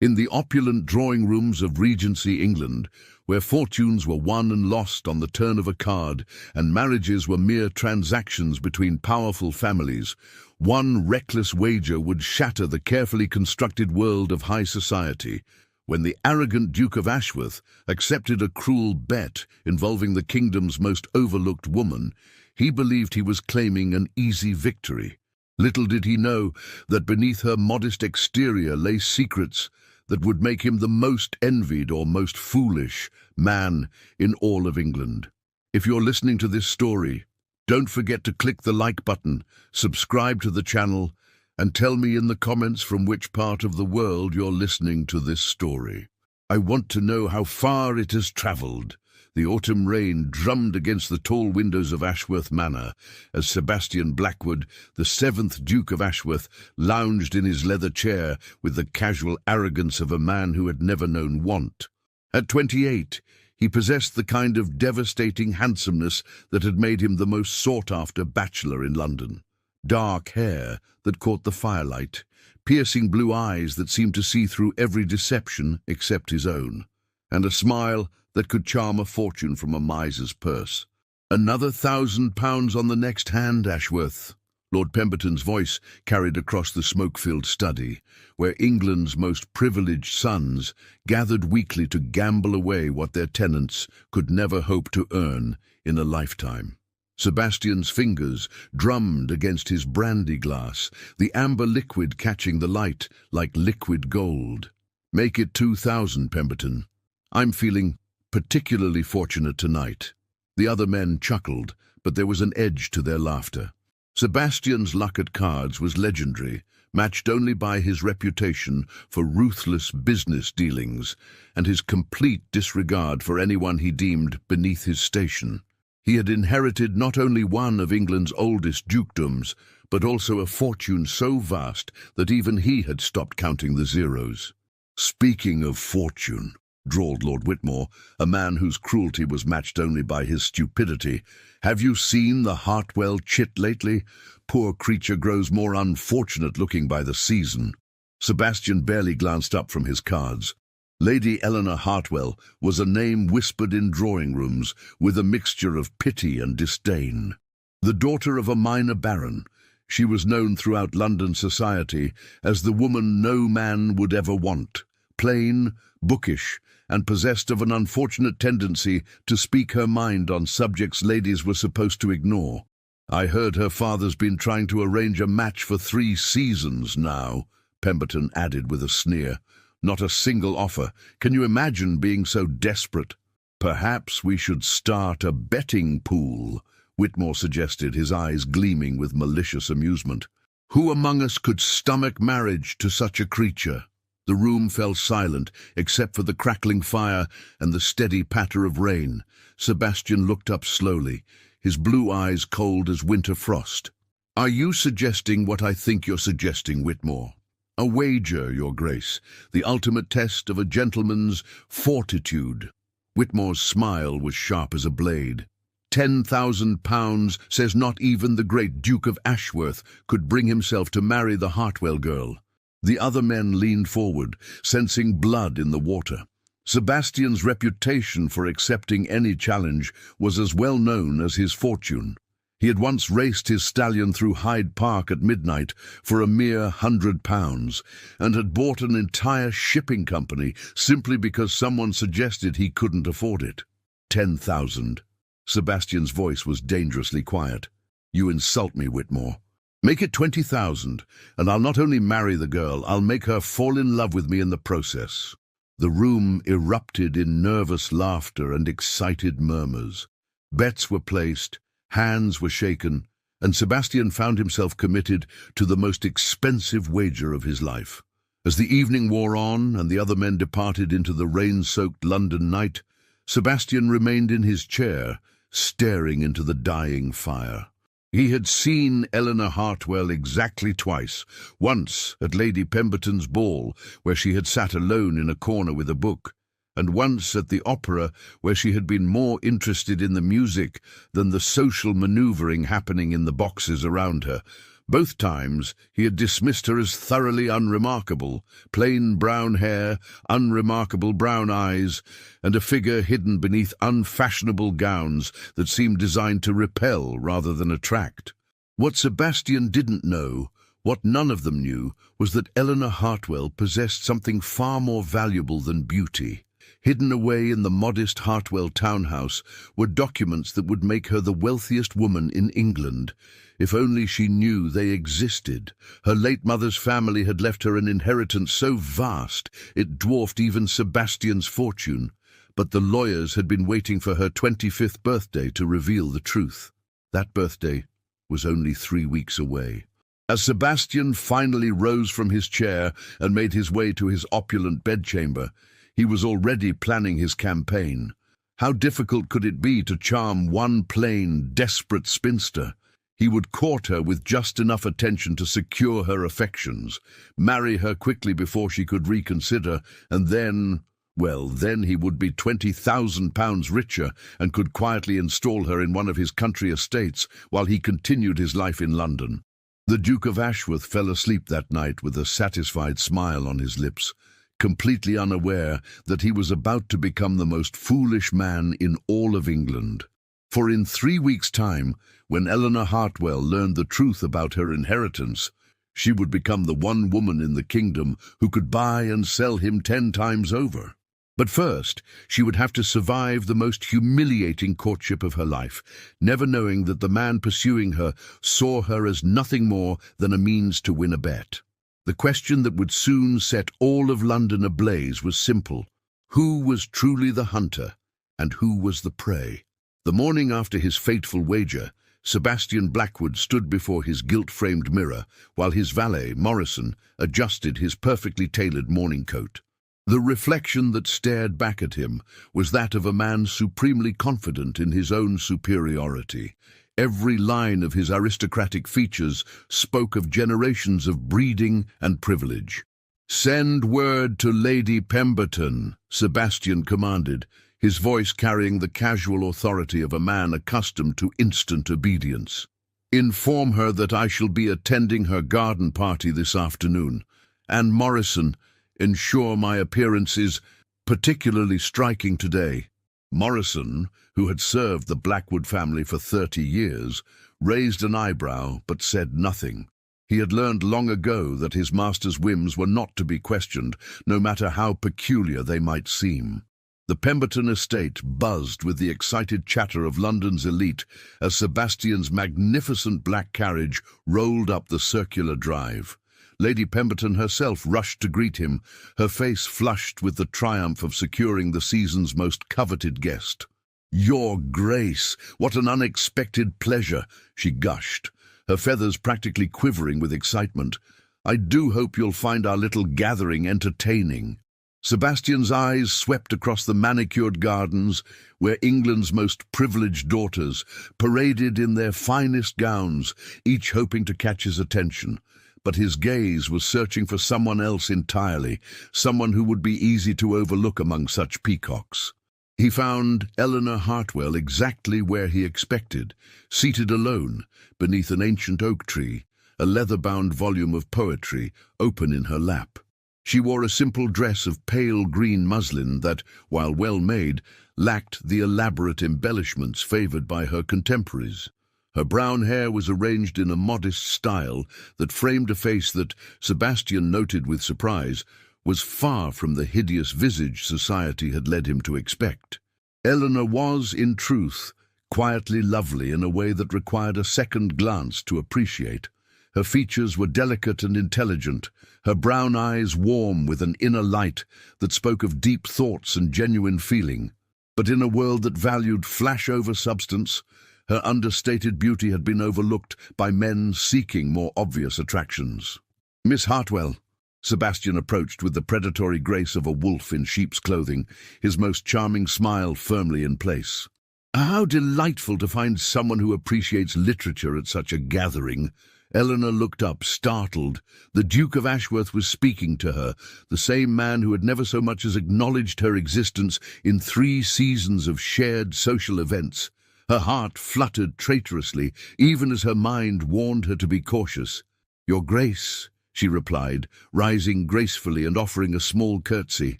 In the opulent drawing rooms of Regency England, where fortunes were won and lost on the turn of a card and marriages were mere transactions between powerful families, one reckless wager would shatter the carefully constructed world of high society. When the arrogant Duke of Ashworth accepted a cruel bet involving the kingdom's most overlooked woman, he believed he was claiming an easy victory. Little did he know that beneath her modest exterior lay secrets that would make him the most envied or most foolish man in all of England. If you're listening to this story, don't forget to click the like button, subscribe to the channel, and tell me in the comments from which part of the world you're listening to this story. I want to know how far it has travelled. The autumn rain drummed against the tall windows of Ashworth Manor as Sebastian Blackwood, the 7th Duke of Ashworth, lounged in his leather chair with the casual arrogance of a man who had never known want. At 28, he possessed the kind of devastating handsomeness that had made him the most sought-after bachelor in London. Dark hair that caught the firelight, piercing blue eyes that seemed to see through every deception except his own, and a smile that could charm a fortune from a miser's purse. "Another £1,000 on the next hand, Ashworth." Lord Pemberton's voice carried across the smoke-filled study, where England's most privileged sons gathered weekly to gamble away what their tenants could never hope to earn in a lifetime. Sebastian's fingers drummed against his brandy glass, the amber liquid catching the light like liquid gold. "Make it 2,000, Pemberton. I'm feeling particularly fortunate tonight." The other men chuckled, but there was an edge to their laughter. Sebastian's luck at cards was legendary, matched only by his reputation for ruthless business dealings and his complete disregard for anyone he deemed beneath his station. He had inherited not only one of England's oldest dukedoms, but also a fortune so vast that even he had stopped counting the zeros. "Speaking of fortune," drawled Lord Whitmore, a man whose cruelty was matched only by his stupidity, "have you seen the Hartwell chit lately? Poor creature grows more unfortunate-looking by the season." Sebastian barely glanced up from his cards. Lady Eleanor Hartwell was a name whispered in drawing rooms with a mixture of pity and disdain. The daughter of a minor baron, she was known throughout London society as the woman no man would ever want, plain, bookish, and possessed of an unfortunate tendency to speak her mind on subjects ladies were supposed to ignore. "I heard her father's been trying to arrange a match for 3 seasons now," Pemberton added with a sneer. "Not a single offer. Can you imagine being so desperate?" "Perhaps we should start a betting pool," Whitmore suggested, his eyes gleaming with malicious amusement. "Who among us could stomach marriage to such a creature?" The room fell silent, except for the crackling fire and the steady patter of rain. Sebastian looked up slowly, his blue eyes cold as winter frost. "Are you suggesting what I think you're suggesting, Whitmore? A wager, Your Grace, the ultimate test of a gentleman's fortitude." Whitmore's smile was sharp as a blade. £10,000 says not even the great Duke of Ashworth could bring himself to marry the Hartwell girl. The other men leaned forward, sensing blood in the water. Sebastian's reputation for accepting any challenge was as well known as his fortune. He had once raced his stallion through Hyde Park at midnight for a mere £100 and had bought an entire shipping company simply because someone suggested he couldn't afford it. 10,000. Sebastian's voice was dangerously quiet. "You insult me, Whitmore. Make it 20,000, and I'll not only marry the girl, I'll make her fall in love with me in the process." The room erupted in nervous laughter and excited murmurs. Bets were placed, hands were shaken, and Sebastian found himself committed to the most expensive wager of his life. As the evening wore on and the other men departed into the rain-soaked London night, Sebastian remained in his chair, staring into the dying fire. He had seen Eleanor Hartwell exactly twice, once at Lady Pemberton's ball, where she had sat alone in a corner with a book, and once at the opera, where she had been more interested in the music than the social manoeuvring happening in the boxes around her. Both times he had dismissed her as thoroughly unremarkable, plain brown hair, unremarkable brown eyes, and a figure hidden beneath unfashionable gowns that seemed designed to repel rather than attract. What Sebastian didn't know, what none of them knew, was that Eleanor Hartwell possessed something far more valuable than beauty. Hidden away in the modest Hartwell townhouse were documents that would make her the wealthiest woman in England. If only she knew they existed. Her late mother's family had left her an inheritance so vast it dwarfed even Sebastian's fortune. But the lawyers had been waiting for her 25th birthday to reveal the truth. That birthday was only 3 weeks away. As Sebastian finally rose from his chair and made his way to his opulent bedchamber, he was already planning his campaign. How difficult could it be to charm one plain, desperate spinster? He would court her with just enough attention to secure her affections, marry her quickly before she could reconsider, and then, well, then he would be £20,000 richer and could quietly install her in one of his country estates while he continued his life in London. The Duke of Ashworth fell asleep that night with a satisfied smile on his lips, completely unaware that he was about to become the most foolish man in all of England. For in 3 weeks' time, when Eleanor Hartwell learned the truth about her inheritance, she would become the one woman in the kingdom who could buy and sell him 10 times over. But first, she would have to survive the most humiliating courtship of her life, never knowing that the man pursuing her saw her as nothing more than a means to win a bet. The question that would soon set all of London ablaze was simple. Who was truly the hunter, and who was the prey? The morning after his fateful wager, Sebastian Blackwood stood before his gilt-framed mirror while his valet, Morrison, adjusted his perfectly tailored morning coat. The reflection that stared back at him was that of a man supremely confident in his own superiority. Every line of his aristocratic features spoke of generations of breeding and privilege. "Send word to Lady Pemberton," Sebastian commanded, his voice carrying the casual authority of a man accustomed to instant obedience. "Inform her that I shall be attending her garden party this afternoon. And Morrison, ensure my appearance is particularly striking today." Morrison, who had served the Blackwood family for 30 years, raised an eyebrow but said nothing. He had learned long ago that his master's whims were not to be questioned, no matter how peculiar they might seem. The Pemberton estate buzzed with the excited chatter of London's elite as Sebastian's magnificent black carriage rolled up the circular drive. Lady Pemberton herself rushed to greet him, her face flushed with the triumph of securing the season's most coveted guest. "Your Grace, what an unexpected pleasure," she gushed, her feathers practically quivering with excitement. "I do hope you'll find our little gathering entertaining." Sebastian's eyes swept across the manicured gardens where England's most privileged daughters paraded in their finest gowns, each hoping to catch his attention. But his gaze was searching for someone else entirely, someone who would be easy to overlook among such peacocks. He found Eleanor Hartwell exactly where he expected, seated alone beneath an ancient oak tree, a leather-bound volume of poetry open in her lap. She wore a simple dress of pale green muslin that, while well made, lacked the elaborate embellishments favored by her contemporaries. Her brown hair was arranged in a modest style that framed a face that, Sebastian noted with surprise, was far from the hideous visage society had led him to expect. Eleanor was, in truth, quietly lovely in a way that required a second glance to appreciate. Her features were delicate and intelligent, her brown eyes warm with an inner light that spoke of deep thoughts and genuine feeling. But in a world that valued flash over substance, her understated beauty had been overlooked by men seeking more obvious attractions. "Miss Hartwell," Sebastian approached with the predatory grace of a wolf in sheep's clothing, his most charming smile firmly in place. "How delightful to find someone who appreciates literature at such a gathering." Eleanor looked up, startled. The Duke of Ashworth was speaking to her, the same man who had never so much as acknowledged her existence in 3 seasons of shared social events. Her heart fluttered traitorously, even as her mind warned her to be cautious. "Your Grace," she replied, rising gracefully and offering a small curtsy.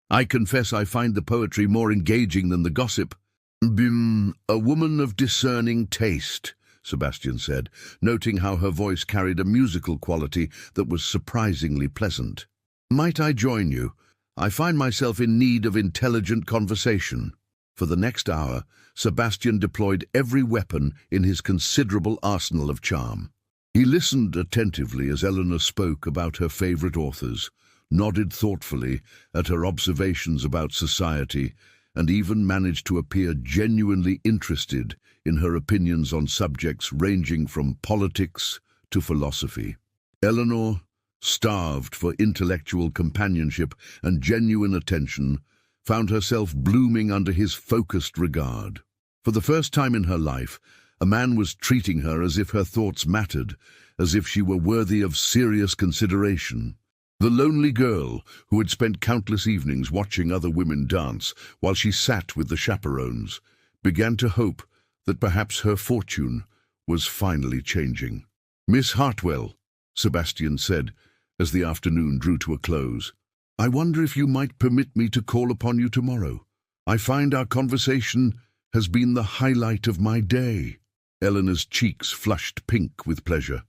"I confess I find the poetry more engaging than the gossip." A woman of discerning taste," Sebastian said, noting how her voice carried a musical quality that was surprisingly pleasant. "Might I join you? I find myself in need of intelligent conversation." For the next hour, Sebastian deployed every weapon in his considerable arsenal of charm. He listened attentively as Eleanor spoke about her favorite authors, nodded thoughtfully at her observations about society, and even managed to appear genuinely interested in her opinions on subjects ranging from politics to philosophy. Eleanor, starved for intellectual companionship and genuine attention, found herself blooming under his focused regard. For the first time in her life, a man was treating her as if her thoughts mattered, as if she were worthy of serious consideration. The lonely girl, who had spent countless evenings watching other women dance while she sat with the chaperones, began to hope that perhaps her fortune was finally changing. "Miss Hartwell," Sebastian said as the afternoon drew to a close, "I wonder if you might permit me to call upon you tomorrow. I find our conversation has been the highlight of my day." Eleanor's cheeks flushed pink with pleasure.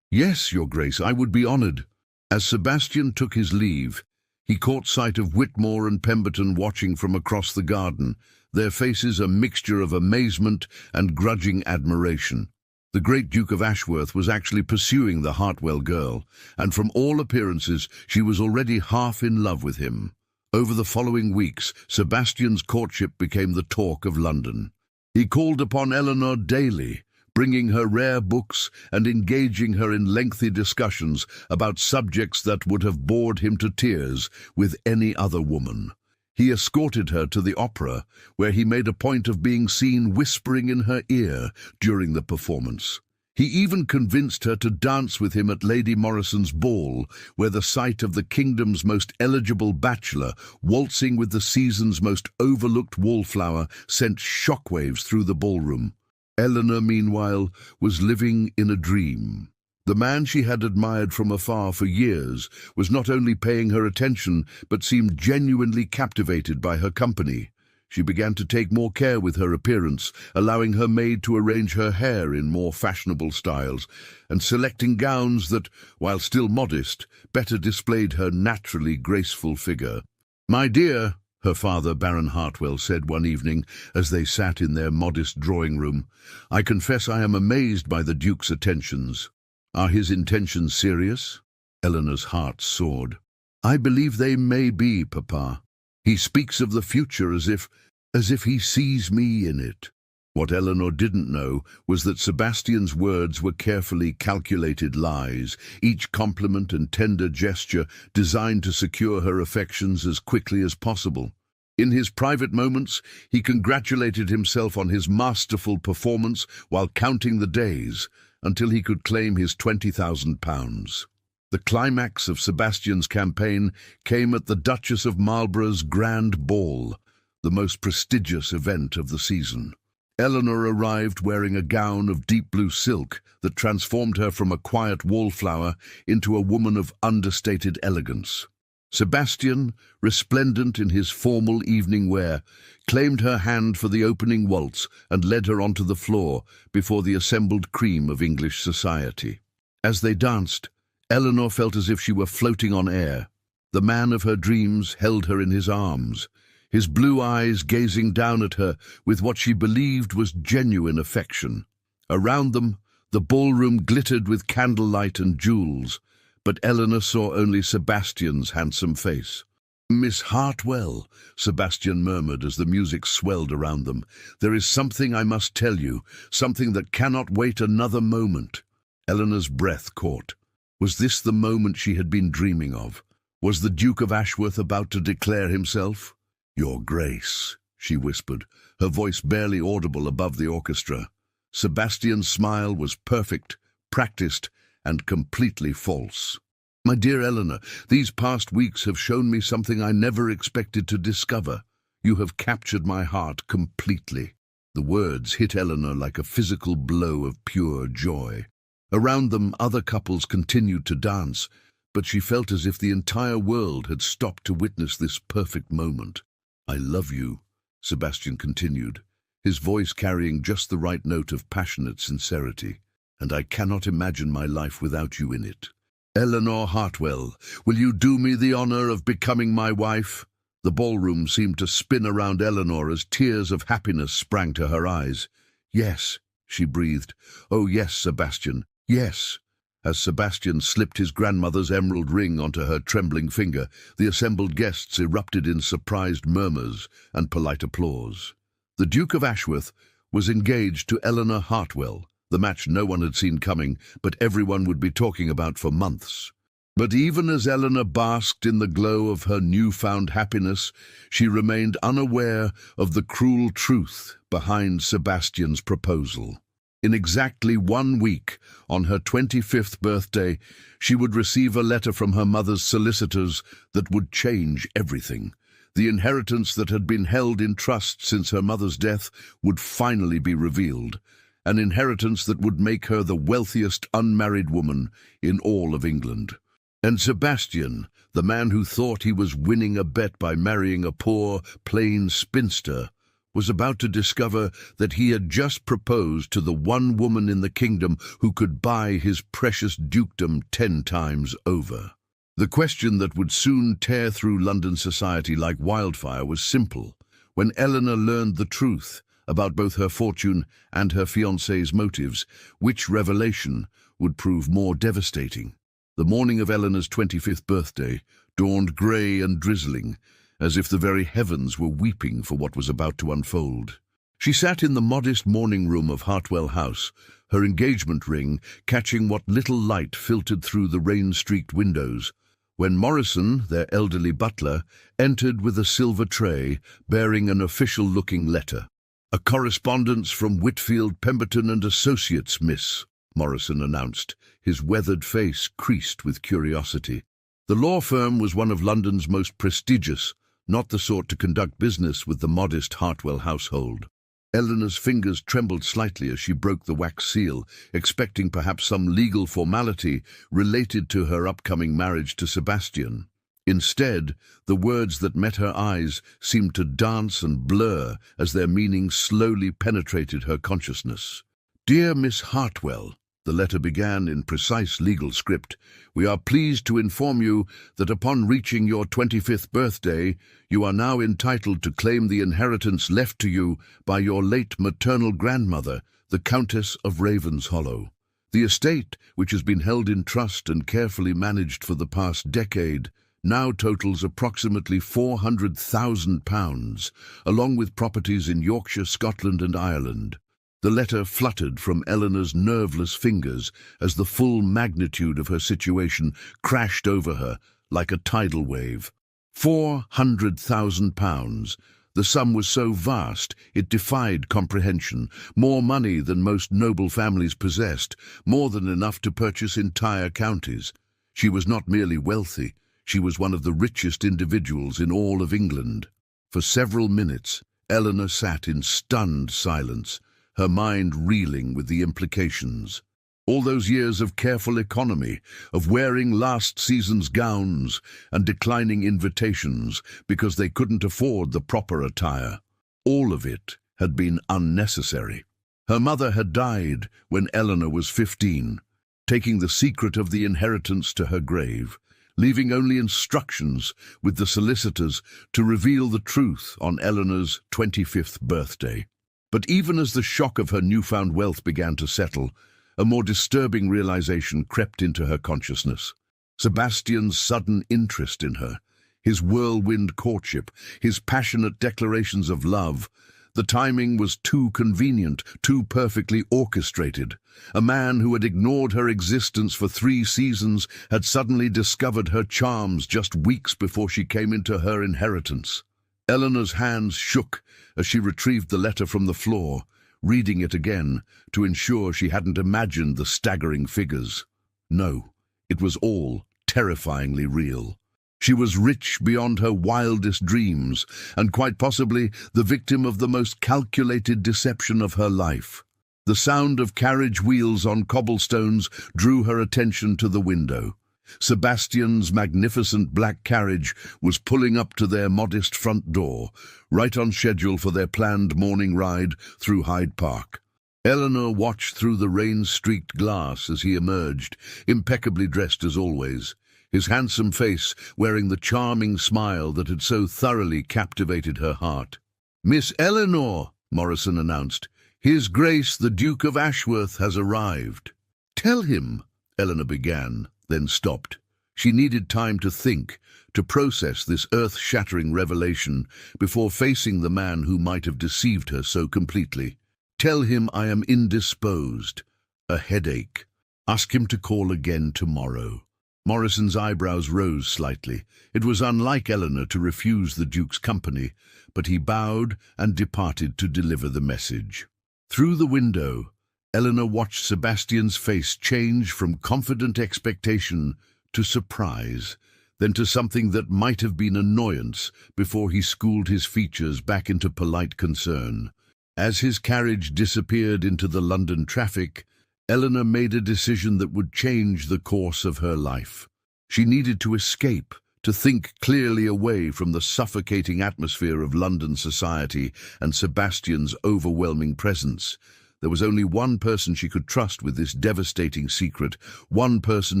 Yes, Your Grace, I would be honored." As Sebastian took his leave, he caught sight of Whitmore and Pemberton watching from across the garden, their faces a mixture of amazement and grudging admiration. The great Duke of Ashworth was actually pursuing the Hartwell girl, and from all appearances she was already half in love with him. Over the following weeks, Sebastian's courtship became the talk of London. He called upon Eleanor daily, bringing her rare books and engaging her in lengthy discussions about subjects that would have bored him to tears with any other woman. He escorted her to the opera, where he made a point of being seen whispering in her ear during the performance. He even convinced her to dance with him at Lady Morrison's ball, where the sight of the kingdom's most eligible bachelor waltzing with the season's most overlooked wallflower sent shockwaves through the ballroom. Eleanor, meanwhile, was living in a dream. The man she had admired from afar for years was not only paying her attention, but seemed genuinely captivated by her company. She began to take more care with her appearance, allowing her maid to arrange her hair in more fashionable styles, and selecting gowns that, while still modest, better displayed her naturally graceful figure. "My dear," her father, Baron Hartwell, said one evening as they sat in their modest drawing-room, "I confess I am amazed by the Duke's attentions." "Are his intentions serious?" Eleanor's heart soared. "I believe they may be, Papa. He speaks of the future as if he sees me in it." What Eleanor didn't know was that Sebastian's words were carefully calculated lies, each compliment and tender gesture designed to secure her affections as quickly as possible. In his private moments, he congratulated himself on his masterful performance while counting the days until he could claim his £20,000. The climax of Sebastian's campaign came at the Duchess of Marlborough's Grand Ball, the most prestigious event of the season. Eleanor arrived wearing a gown of deep blue silk that transformed her from a quiet wallflower into a woman of understated elegance. Sebastian, resplendent in his formal evening wear, claimed her hand for the opening waltz and led her onto the floor before the assembled cream of English society. As they danced, Eleanor felt as if she were floating on air. The man of her dreams held her in his arms, his blue eyes gazing down at her with what she believed was genuine affection. Around them, the ballroom glittered with candlelight and jewels, but Eleanor saw only Sebastian's handsome face. "Miss Hartwell," Sebastian murmured as the music swelled around them, "there is something I must tell you, something that cannot wait another moment." Eleanor's breath caught. Was this the moment she had been dreaming of? Was the Duke of Ashworth about to declare himself? "Your Grace," she whispered, her voice barely audible above the orchestra. Sebastian's smile was perfect, practiced, and completely false. "My dear Eleanor, these past weeks have shown me something I never expected to discover. You have captured my heart completely." The words hit Eleanor like a physical blow of pure joy. Around them, other couples continued to dance, but she felt as if the entire world had stopped to witness this perfect moment. "I love you," Sebastian continued, his voice carrying just the right note of passionate sincerity, "and I cannot imagine my life without you in it. Eleanor Hartwell, will you do me the honor of becoming my wife?" The ballroom seemed to spin around Eleanor as tears of happiness sprang to her eyes. "Yes," she breathed. "Oh yes, Sebastian, yes." As Sebastian slipped his grandmother's emerald ring onto her trembling finger, the assembled guests erupted in surprised murmurs and polite applause. The Duke of Ashworth was engaged to Eleanor Hartwell, the match no one had seen coming, but everyone would be talking about for months. But even as Eleanor basked in the glow of her newfound happiness, she remained unaware of the cruel truth behind Sebastian's proposal. In exactly 1 week, on her 25th birthday, she would receive a letter from her mother's solicitors that would change everything. The inheritance that had been held in trust since her mother's death would finally be revealed, an inheritance that would make her the wealthiest unmarried woman in all of England. And Sebastian, the man who thought he was winning a bet by marrying a poor, plain spinster, was about to discover that he had just proposed to the one woman in the kingdom who could buy his precious dukedom 10 times over. The question that would soon tear through London society like wildfire was simple. When Eleanor learned the truth about both her fortune and her fiancé's motives, which revelation would prove more devastating? The morning of Eleanor's 25th birthday dawned grey and drizzling, as if the very heavens were weeping for what was about to unfold. She sat in the modest morning room of Hartwell House, her engagement ring catching what little light filtered through the rain-streaked windows, when Morrison, their elderly butler, entered with a silver tray bearing an official-looking letter. "A correspondence from Whitfield, Pemberton and Associates, miss," Morrison announced, his weathered face creased with curiosity. The law firm was one of London's most prestigious, not the sort to conduct business with the modest Hartwell household. Eleanor's fingers trembled slightly as she broke the wax seal, expecting perhaps some legal formality related to her upcoming marriage to Sebastian. Instead, the words that met her eyes seemed to dance and blur as their meaning slowly penetrated her consciousness. "Dear Miss Hartwell," the letter began in precise legal script, "we are pleased to inform you that upon reaching your 25th birthday, you are now entitled to claim the inheritance left to you by your late maternal grandmother, the Countess of Ravenshollow. The estate, which has been held in trust and carefully managed for the past decade, now totals approximately £400,000, along with properties in Yorkshire, Scotland and Ireland." The letter fluttered from Eleanor's nerveless fingers as the full magnitude of her situation crashed over her like a tidal wave. £400,000. The sum was so vast it defied comprehension, more money than most noble families possessed, more than enough to purchase entire counties. She was not merely wealthy, she was one of the richest individuals in all of England. For several minutes, Eleanor sat in stunned silence, her mind reeling with the implications. All those years of careful economy, of wearing last season's gowns and declining invitations because they couldn't afford the proper attire, all of it had been unnecessary. Her mother had died when Eleanor was 15, taking the secret of the inheritance to her grave, leaving only instructions with the solicitors to reveal the truth on Eleanor's 25th birthday. But even as the shock of her newfound wealth began to settle, a more disturbing realization crept into her consciousness. Sebastian's sudden interest in her, his whirlwind courtship, his passionate declarations of love. The timing was too convenient, too perfectly orchestrated. A man who had ignored her existence for 3 seasons had suddenly discovered her charms just weeks before she came into her inheritance. Eleanor's hands shook as she retrieved the letter from the floor, reading it again to ensure she hadn't imagined the staggering figures. No, it was all terrifyingly real. She was rich beyond her wildest dreams, and quite possibly the victim of the most calculated deception of her life. The sound of carriage wheels on cobblestones drew her attention to the window. Sebastian's magnificent black carriage was pulling up to their modest front door, right on schedule for their planned morning ride through Hyde Park. Eleanor watched through the rain-streaked glass as he emerged, impeccably dressed as always, his handsome face wearing the charming smile that had so thoroughly captivated her heart. "Miss Eleanor," Morrison announced, "His Grace the Duke of Ashworth has arrived." "Tell him," Eleanor began, then stopped. She needed time to think, to process this earth-shattering revelation before facing the man who might have deceived her so completely. "Tell him I am indisposed, a headache. Ask him to call again tomorrow." Morrison's eyebrows rose slightly. It was unlike Eleanor to refuse the Duke's company, but he bowed and departed to deliver the message. Through the window, Eleanor watched Sebastian's face change from confident expectation to surprise, then to something that might have been annoyance before he schooled his features back into polite concern. As his carriage disappeared into the London traffic, Eleanor made a decision that would change the course of her life. She needed to escape, to think clearly away from the suffocating atmosphere of London society and Sebastian's overwhelming presence. There was only one person she could trust with this devastating secret, one person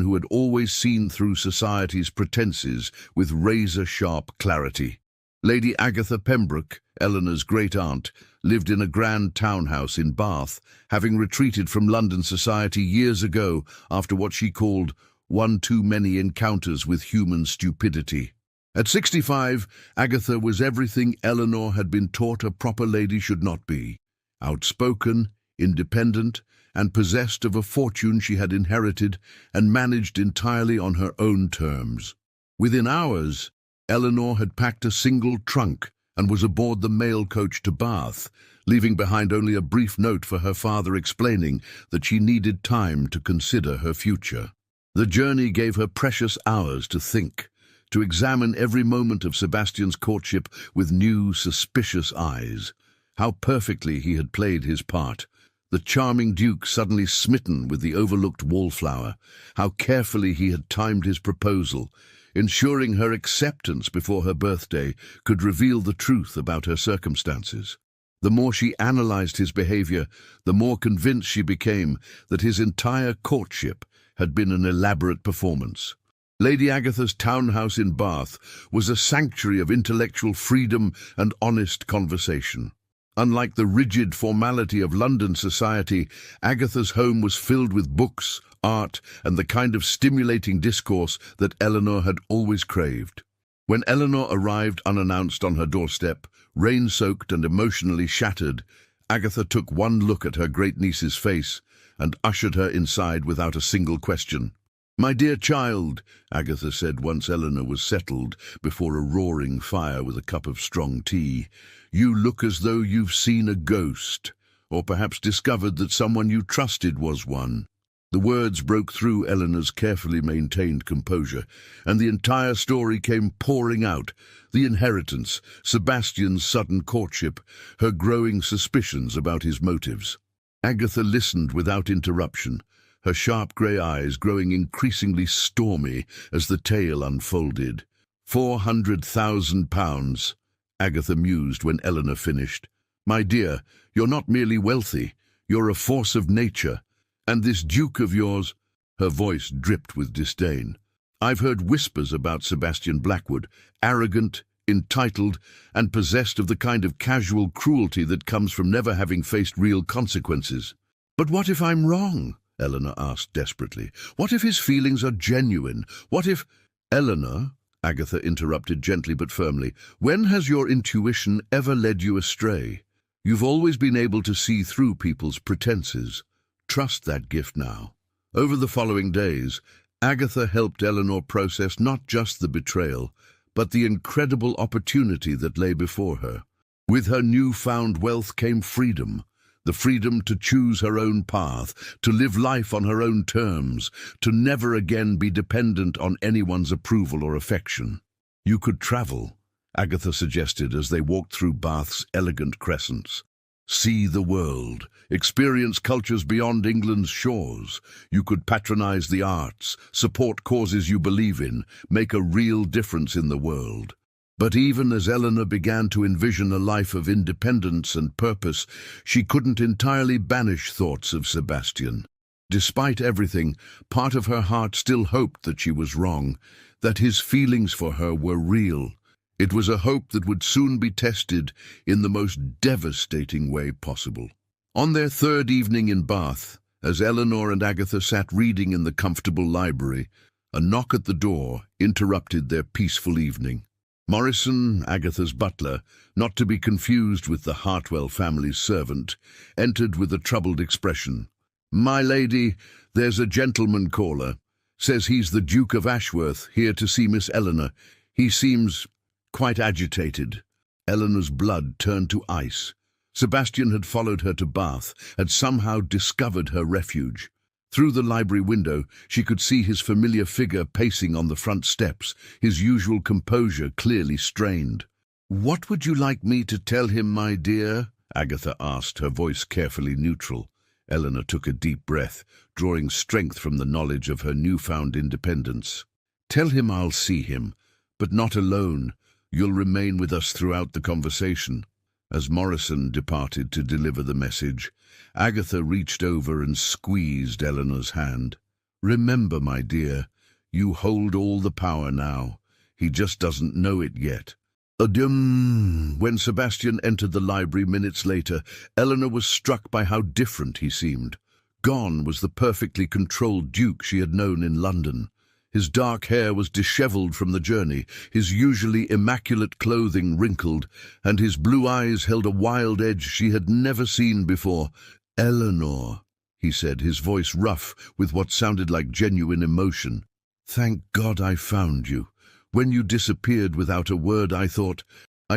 who had always seen through society's pretenses with razor-sharp clarity. Lady Agatha Pembroke, Eleanor's great-aunt, lived in a grand townhouse in Bath, having retreated from London society years ago after what she called one too many encounters with human stupidity. At 65, Agatha was everything Eleanor had been taught a proper lady should not be: outspoken, independent, and possessed of a fortune she had inherited and managed entirely on her own terms. Within hours, Eleanor had packed a single trunk and was aboard the mail coach to Bath, leaving behind only a brief note for her father explaining that she needed time to consider her future. The journey gave her precious hours to think, to examine every moment of Sebastian's courtship with new, suspicious eyes. How perfectly he had played his part. The charming Duke suddenly smitten with the overlooked wallflower. How carefully he had timed his proposal, ensuring her acceptance before her birthday could reveal the truth about her circumstances. The more she analyzed his behavior, the more convinced she became that his entire courtship had been an elaborate performance. Lady Agatha's townhouse in Bath was a sanctuary of intellectual freedom and honest conversation. Unlike the rigid formality of London society, Agatha's home was filled with books, art, and the kind of stimulating discourse that Eleanor had always craved. When Eleanor arrived unannounced on her doorstep, rain-soaked and emotionally shattered, Agatha took one look at her great-niece's face and ushered her inside without a single question. "My dear child," Agatha said once Eleanor was settled before a roaring fire with a cup of strong tea, "you look as though you've seen a ghost, or perhaps discovered that someone you trusted was one." The words broke through Eleanor's carefully maintained composure, and the entire story came pouring out: the inheritance, Sebastian's sudden courtship, her growing suspicions about his motives. Agatha listened without interruption, her sharp grey eyes growing increasingly stormy as the tale unfolded. £400,000, Agatha mused when Eleanor finished. "My dear, you're not merely wealthy, you're a force of nature. And this Duke of yours—" Her voice dripped with disdain. "I've heard whispers about Sebastian Blackwood, arrogant, entitled, and possessed of the kind of casual cruelty that comes from never having faced real consequences." "But what if I'm wrong?" Eleanor asked desperately. "What if his feelings are genuine? What if—" "Eleanor," Agatha interrupted gently but firmly, "when has your intuition ever led you astray? You've always been able to see through people's pretenses. Trust that gift now." Over the following days, Agatha helped Eleanor process not just the betrayal, but the incredible opportunity that lay before her. With her newfound wealth came freedom, the freedom to choose her own path, to live life on her own terms, to never again be dependent on anyone's approval or affection. You could travel, Agatha suggested as they walked through Bath's elegant crescents. See the world, experience cultures beyond England's shores. You could patronize the arts, support causes you believe in, make a real difference in the world. But even as Eleanor began to envision a life of independence and purpose, she couldn't entirely banish thoughts of Sebastian. Despite everything, part of her heart still hoped that she was wrong, that his feelings for her were real. It was a hope that would soon be tested in the most devastating way possible. On their third evening in Bath, as Eleanor and Agatha sat reading in the comfortable library, a knock at the door interrupted their peaceful evening. Morrison, Agatha's butler, not to be confused with the Hartwell family's servant, entered with a troubled expression. "My lady, there's a gentleman caller. Says he's the Duke of Ashworth, here to see Miss Eleanor. He seems quite agitated." Eleanor's blood turned to ice. Sebastian had followed her to Bath, had somehow discovered her refuge. Through the library window, she could see his familiar figure pacing on the front steps, his usual composure clearly strained. "What would you like me to tell him, my dear?" Agatha asked, her voice carefully neutral. Eleanor took a deep breath, drawing strength from the knowledge of her newfound independence. "Tell him I'll see him, but not alone. You'll remain with us throughout the conversation." As Morrison departed to deliver the message, Agatha reached over and squeezed Eleanor's hand. "Remember, my dear, you hold all the power now. He just doesn't know it yet." When Sebastian entered the library minutes later, Eleanor was struck by how different he seemed. Gone was the perfectly controlled Duke she had known in London. His dark hair was dishevelled from the journey, his usually immaculate clothing wrinkled, and his blue eyes held a wild edge she had never seen before. "Eleanor," he said, his voice rough with what sounded like genuine emotion. "Thank God I found you. When you disappeared without a word, I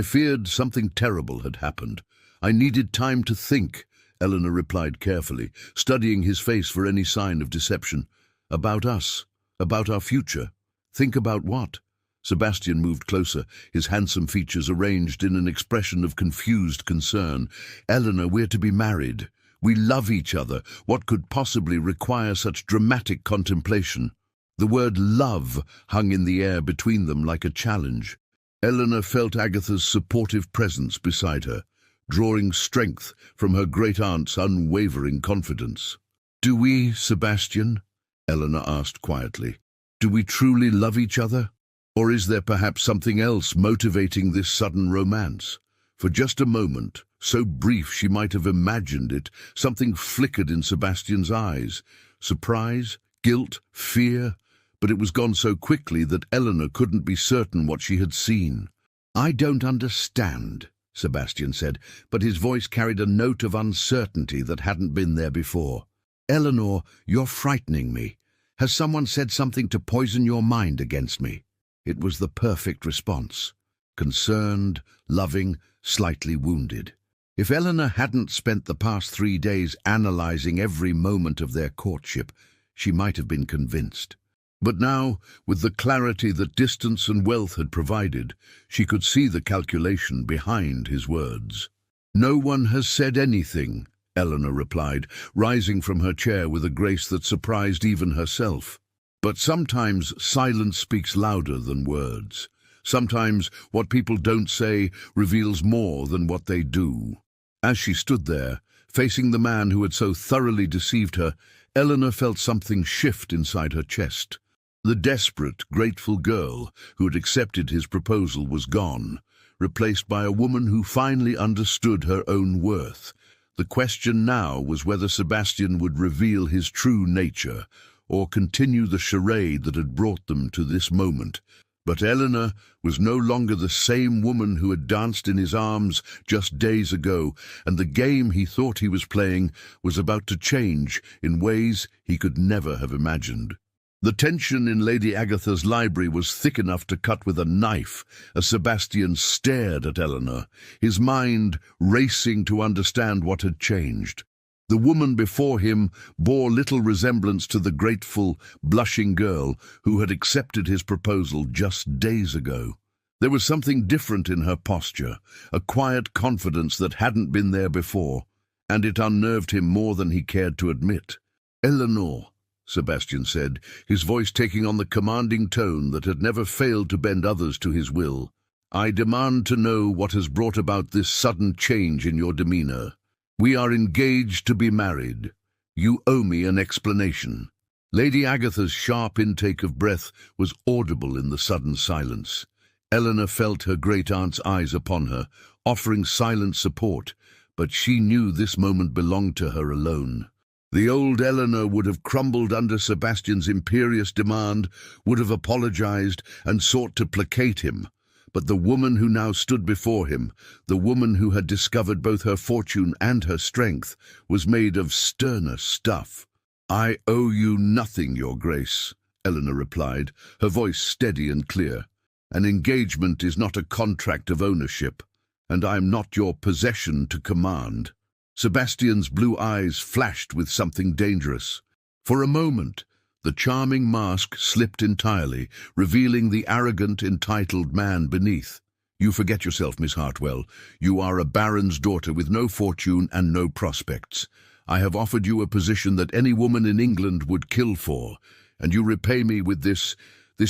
feared something terrible had happened. I needed time to think," Eleanor replied carefully, studying his face for any sign of deception. "About us. About our future." "Think about what?" Sebastian moved closer, his handsome features arranged in an expression of confused concern. "Eleanor, we're to be married. We love each other. What could possibly require such dramatic contemplation?" The word love hung in the air between them like a challenge. Eleanor felt Agatha's supportive presence beside her, drawing strength from her great-aunt's unwavering confidence. "Do we, Sebastian?" Eleanor asked quietly. "Do we truly love each other? Or is there perhaps something else motivating this sudden romance?" For just a moment, so brief she might have imagined it, something flickered in Sebastian's eyes. Surprise, guilt, fear, but it was gone so quickly that Eleanor couldn't be certain what she had seen. "I don't understand," Sebastian said, but his voice carried a note of uncertainty that hadn't been there before. "Eleanor, you're frightening me. Has someone said something to poison your mind against me?" It was the perfect response. Concerned, loving, slightly wounded. If Eleanor hadn't spent the past 3 days analyzing every moment of their courtship, she might have been convinced. But now, with the clarity that distance and wealth had provided, she could see the calculation behind his words. "No one has said anything," Eleanor replied, rising from her chair with a grace that surprised even herself. "But sometimes silence speaks louder than words. Sometimes what people don't say reveals more than what they do." As she stood there, facing the man who had so thoroughly deceived her, Eleanor felt something shift inside her chest. The desperate, grateful girl who had accepted his proposal was gone, replaced by a woman who finally understood her own worth. The question now was whether Sebastian would reveal his true nature, or continue the charade that had brought them to this moment. But Eleanor was no longer the same woman who had danced in his arms just days ago, and the game he thought he was playing was about to change in ways he could never have imagined. The tension in Lady Agatha's library was thick enough to cut with a knife as Sebastian stared at Eleanor, his mind racing to understand what had changed. The woman before him bore little resemblance to the grateful, blushing girl who had accepted his proposal just days ago. There was something different in her posture, a quiet confidence that hadn't been there before, and it unnerved him more than he cared to admit. "Eleanor," Sebastian said, his voice taking on the commanding tone that had never failed to bend others to his will, "I demand to know what has brought about this sudden change in your demeanor. We are engaged to be married. You owe me an explanation." Lady Agatha's sharp intake of breath was audible in the sudden silence. Eleanor felt her great-aunt's eyes upon her, offering silent support, but she knew this moment belonged to her alone. The old Eleanor would have crumbled under Sebastian's imperious demand, would have apologized and sought to placate him. But the woman who now stood before him, the woman who had discovered both her fortune and her strength, was made of sterner stuff. "I owe you nothing, Your Grace," Eleanor replied, her voice steady and clear. "An engagement is not a contract of ownership, and I am not your possession to command." Sebastian's blue eyes flashed with something dangerous. For a moment, the charming mask slipped entirely, revealing the arrogant, entitled man beneath. "You forget yourself, Miss Hartwell. You are a baron's daughter with no fortune and no prospects. I have offered you a position that any woman in England would kill for, and you repay me with this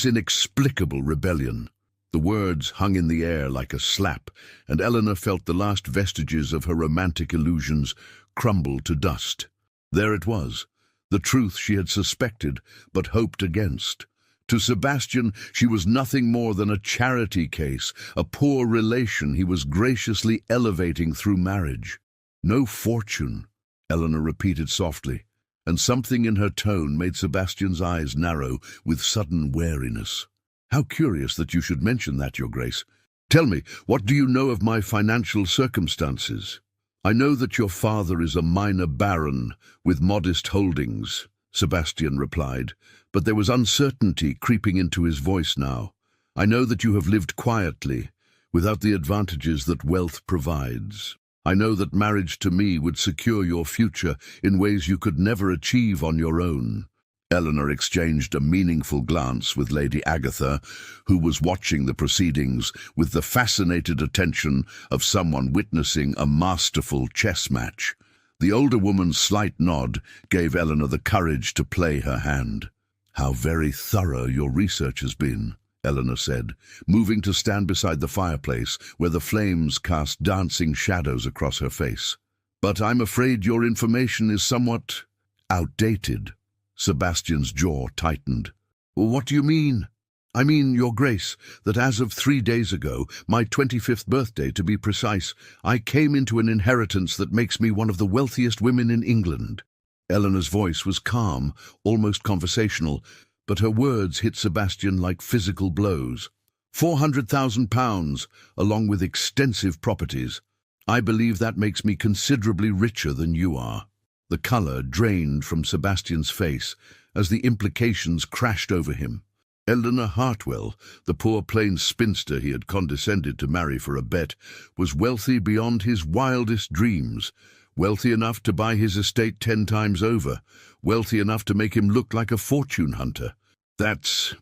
inexplicable rebellion." The words hung in the air like a slap, and Eleanor felt the last vestiges of her romantic illusions crumble to dust. There it was, the truth she had suspected but hoped against. To Sebastian, she was nothing more than a charity case, a poor relation he was graciously elevating through marriage. "No fortune," Eleanor repeated softly, and something in her tone made Sebastian's eyes narrow with sudden wariness. "How curious that you should mention that, Your Grace. Tell me, what do you know of my financial circumstances?" "I know that your father is a minor baron with modest holdings," Sebastian replied, but there was uncertainty creeping into his voice now. "I know that you have lived quietly, without the advantages that wealth provides. I know that marriage to me would secure your future in ways you could never achieve on your own." Eleanor exchanged a meaningful glance with Lady Agatha, who was watching the proceedings with the fascinated attention of someone witnessing a masterful chess match. The older woman's slight nod gave Eleanor the courage to play her hand. "How very thorough your research has been," Eleanor said, moving to stand beside the fireplace where the flames cast dancing shadows across her face. "But I'm afraid your information is somewhat outdated." Sebastian's jaw tightened. "What do you mean?" "I mean, Your Grace, that as of 3 days ago, my 25th birthday to be precise, I came into an inheritance that makes me one of the wealthiest women in England." Eleanor's voice was calm, almost conversational, but her words hit Sebastian like physical blows. £400,000, along with extensive properties. I believe that makes me considerably richer than you are." The colour drained from Sebastian's face as the implications crashed over him. Eleanor Hartwell, the poor plain spinster he had condescended to marry for a bet, was wealthy beyond his wildest dreams, wealthy enough to buy his estate 10 times over, wealthy enough to make him look like a fortune hunter. That's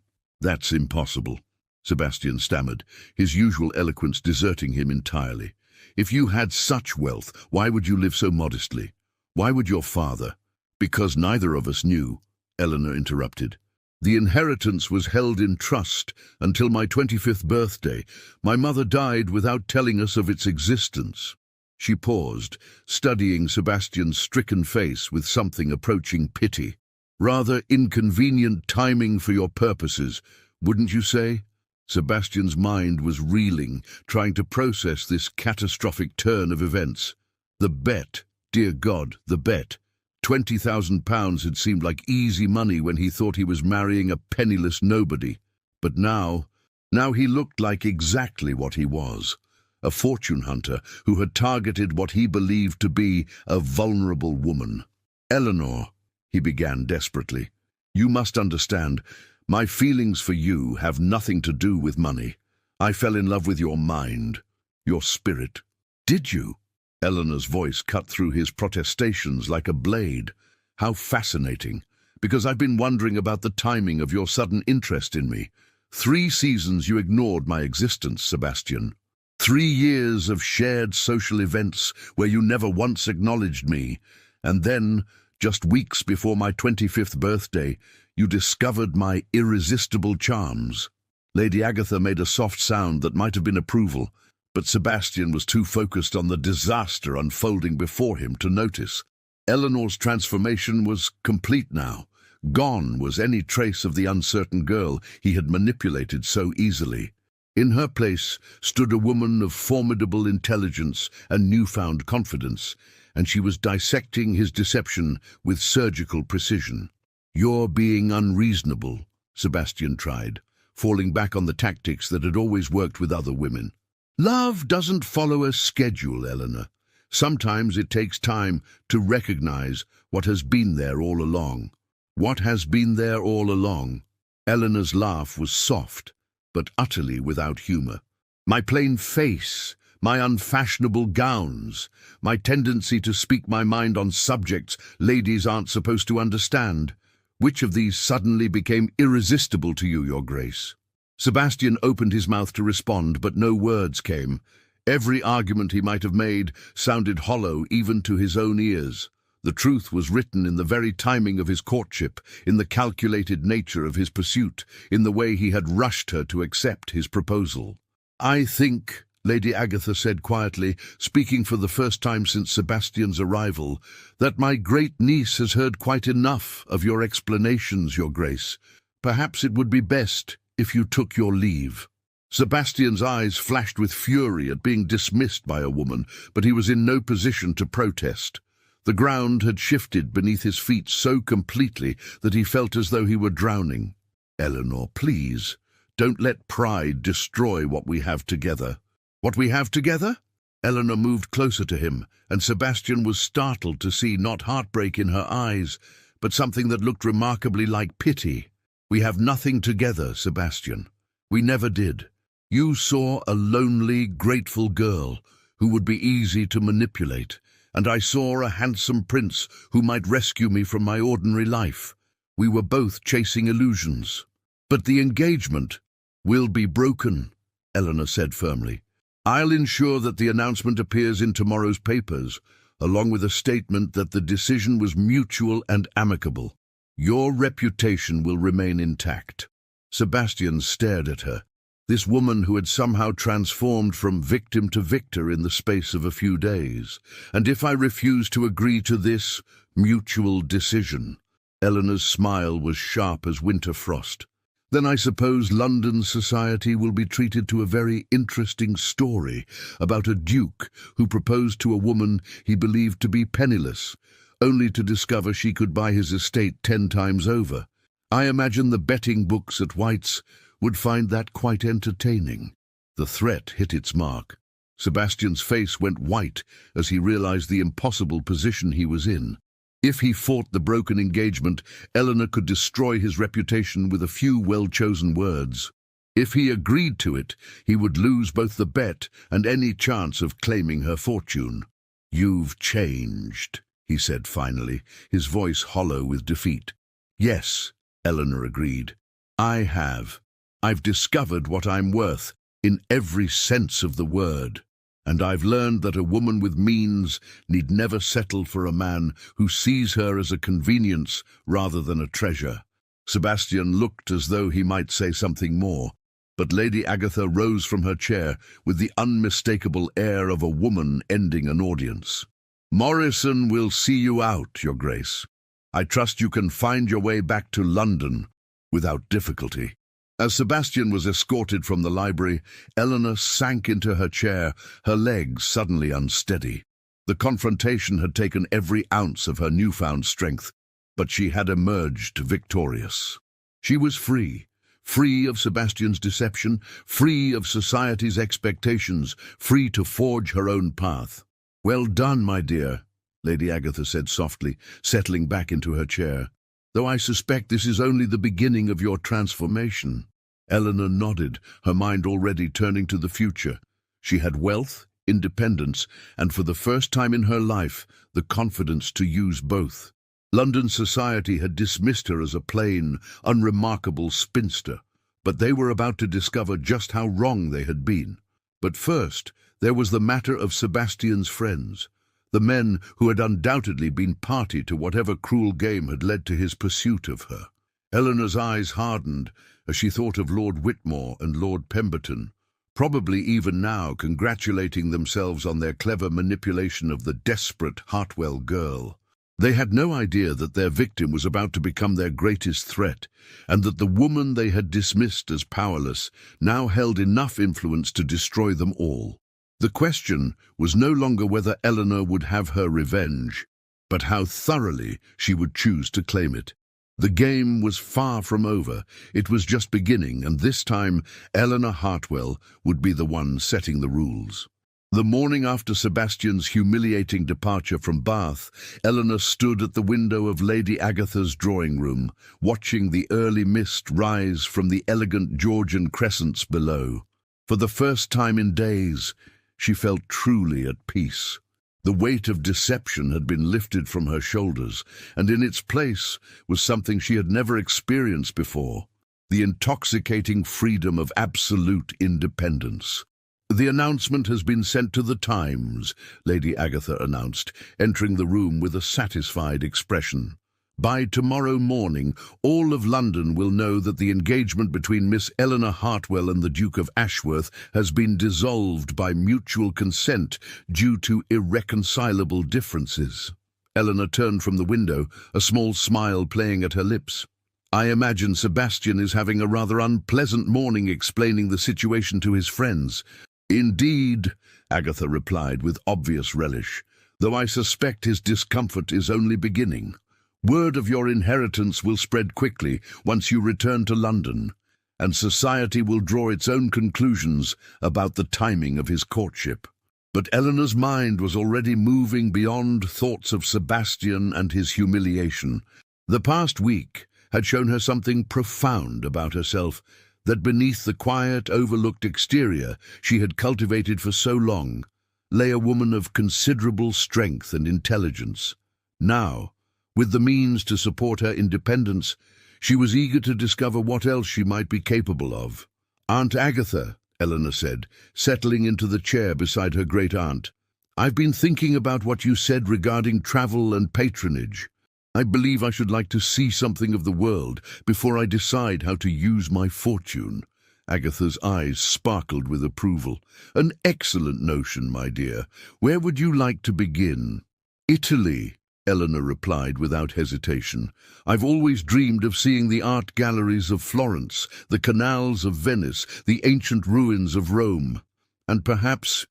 impossible," Sebastian stammered, his usual eloquence deserting him entirely. "If you had such wealth, why would you live so modestly? Why would your father—" "Because neither of us knew," Eleanor interrupted. "The inheritance was held in trust until my 25th birthday. My mother died without telling us of its existence." She paused, studying Sebastian's stricken face with something approaching pity. "Rather inconvenient timing for your purposes, wouldn't you say?" Sebastian's mind was reeling, trying to process this catastrophic turn of events. The bet. Dear God, the bet. £20,000 had seemed like easy money when he thought he was marrying a penniless nobody. But now he looked like exactly what he was. A fortune hunter who had targeted what he believed to be a vulnerable woman. "Eleanor," he began desperately, "you must understand, my feelings for you have nothing to do with money. I fell in love with your mind, your spirit." "Did you?" Eleanor's voice cut through his protestations like a blade. "How fascinating, because I've been wondering about the timing of your sudden interest in me. 3 seasons you ignored my existence, Sebastian. 3 years of shared social events where you never once acknowledged me. And then, just weeks before my 25th birthday, you discovered my irresistible charms. Lady Agatha made a soft sound that might have been approval, but Sebastian was too focused on the disaster unfolding before him to notice. Eleanor's transformation was complete now. Gone was any trace of the uncertain girl he had manipulated so easily. In her place stood a woman of formidable intelligence and newfound confidence, and she was dissecting his deception with surgical precision. "You're being unreasonable," Sebastian tried, falling back on the tactics that had always worked with other women. "Love doesn't follow a schedule, Eleanor. Sometimes it takes time to recognize what has been there all along." "What has been there all along?" Eleanor's laugh was soft, but utterly without humor. "My plain face, my unfashionable gowns, my tendency to speak my mind on subjects ladies aren't supposed to understand. Which of these suddenly became irresistible to you, Your Grace?" Sebastian opened his mouth to respond, but no words came. Every argument he might have made sounded hollow even to his own ears. The truth was written in the very timing of his courtship, in the calculated nature of his pursuit, in the way he had rushed her to accept his proposal. "I think," Lady Agatha said quietly, speaking for the first time since Sebastian's arrival, "that my great niece has heard quite enough of your explanations, Your Grace. Perhaps it would be best if you took your leave." Sebastian's eyes flashed with fury at being dismissed by a woman, but he was in no position to protest. The ground had shifted beneath his feet so completely that he felt as though he were drowning. "Eleanor, please, don't let pride destroy what we have together." "What we have together?" Eleanor moved closer to him, and Sebastian was startled to see not heartbreak in her eyes, but something that looked remarkably like pity. "We have nothing together, Sebastian. We never did. You saw a lonely, grateful girl who would be easy to manipulate, and I saw a handsome prince who might rescue me from my ordinary life. We were both chasing illusions. But the engagement will be broken," Eleanor said firmly. "I'll ensure that the announcement appears in tomorrow's papers, along with a statement that the decision was mutual and amicable. Your reputation will remain intact." Sebastian stared at her. This woman who had somehow transformed from victim to victor in the space of a few days. "And if I refuse to agree to this mutual decision?" Eleanor's smile was sharp as winter frost. "Then I suppose London society will be treated to a very interesting story about a duke who proposed to a woman he believed to be penniless, only to discover she could buy his estate 10 times over. I imagine the betting books at White's would find that quite entertaining." The threat hit its mark. Sebastian's face went white as he realized the impossible position he was in. If he fought the broken engagement, Eleanor could destroy his reputation with a few well-chosen words. If he agreed to it, he would lose both the bet and any chance of claiming her fortune. "You've changed," he said finally, his voice hollow with defeat. "Yes," Eleanor agreed. "I have. I've discovered what I'm worth, in every sense of the word. And I've learned that a woman with means need never settle for a man who sees her as a convenience rather than a treasure." Sebastian looked as though he might say something more, but Lady Agatha rose from her chair with the unmistakable air of a woman ending an audience. "Morrison will see you out, Your Grace. I trust you can find your way back to London without difficulty." As Sebastian was escorted from the library, Eleanor sank into her chair, her legs suddenly unsteady. The confrontation had taken every ounce of her newfound strength, but she had emerged victorious. She was free, free of Sebastian's deception, free of society's expectations, free to forge her own path. "Well done, my dear," Lady Agatha said softly, settling back into her chair. "Though I suspect this is only the beginning of your transformation." Eleanor nodded, her mind already turning to the future. She had wealth, independence, and for the first time in her life, the confidence to use both. London society had dismissed her as a plain, unremarkable spinster, But they were about to discover just how wrong they had been. But first, there was the matter of Sebastian's friends, the men who had undoubtedly been party to whatever cruel game had led to his pursuit of her. Eleanor's eyes hardened as she thought of Lord Whitmore and Lord Pemberton, probably even now congratulating themselves on their clever manipulation of the desperate Hartwell girl. They had no idea that their victim was about to become their greatest threat, and that the woman they had dismissed as powerless now held enough influence to destroy them all. The question was no longer whether Eleanor would have her revenge, but how thoroughly she would choose to claim it. The game was far from over. It was just beginning, and this time Eleanor Hartwell would be the one setting the rules. The morning after Sebastian's humiliating departure from Bath, Eleanor stood at the window of Lady Agatha's drawing room, watching the early mist rise from the elegant Georgian crescents below. For the first time in days, she felt truly at peace. The weight of deception had been lifted from her shoulders, and in its place was something she had never experienced before: the intoxicating freedom of absolute independence. "The announcement has been sent to the Times," Lady Agatha announced, entering the room with a satisfied expression. "By tomorrow morning, all of London will know that the engagement between Miss Eleanor Hartwell and the Duke of Ashworth has been dissolved by mutual consent due to irreconcilable differences." Eleanor turned from the window, a small smile playing at her lips. "I imagine Sebastian is having a rather unpleasant morning explaining the situation to his friends." "Indeed," Agatha replied with obvious relish, "though I suspect his discomfort is only beginning. Word of your inheritance will spread quickly once you return to London, and society will draw its own conclusions about the timing of his courtship." But Eleanor's mind was already moving beyond thoughts of Sebastian and his humiliation. The past week had shown her something profound about herself, that beneath the quiet, overlooked exterior she had cultivated for so long lay a woman of considerable strength and intelligence. Now, with the means to support her independence, she was eager to discover what else she might be capable of. "Aunt Agatha," Eleanor said, settling into the chair beside her great-aunt, "I've been thinking about what you said regarding travel and patronage. I believe I should like to see something of the world before I decide how to use my fortune." Agatha's eyes sparkled with approval. "An excellent notion, my dear. Where would you like to begin?" "Italy," Eleanor replied without hesitation. "I've always dreamed of seeing the art galleries of Florence, the canals of Venice, the ancient ruins of Rome. And perhaps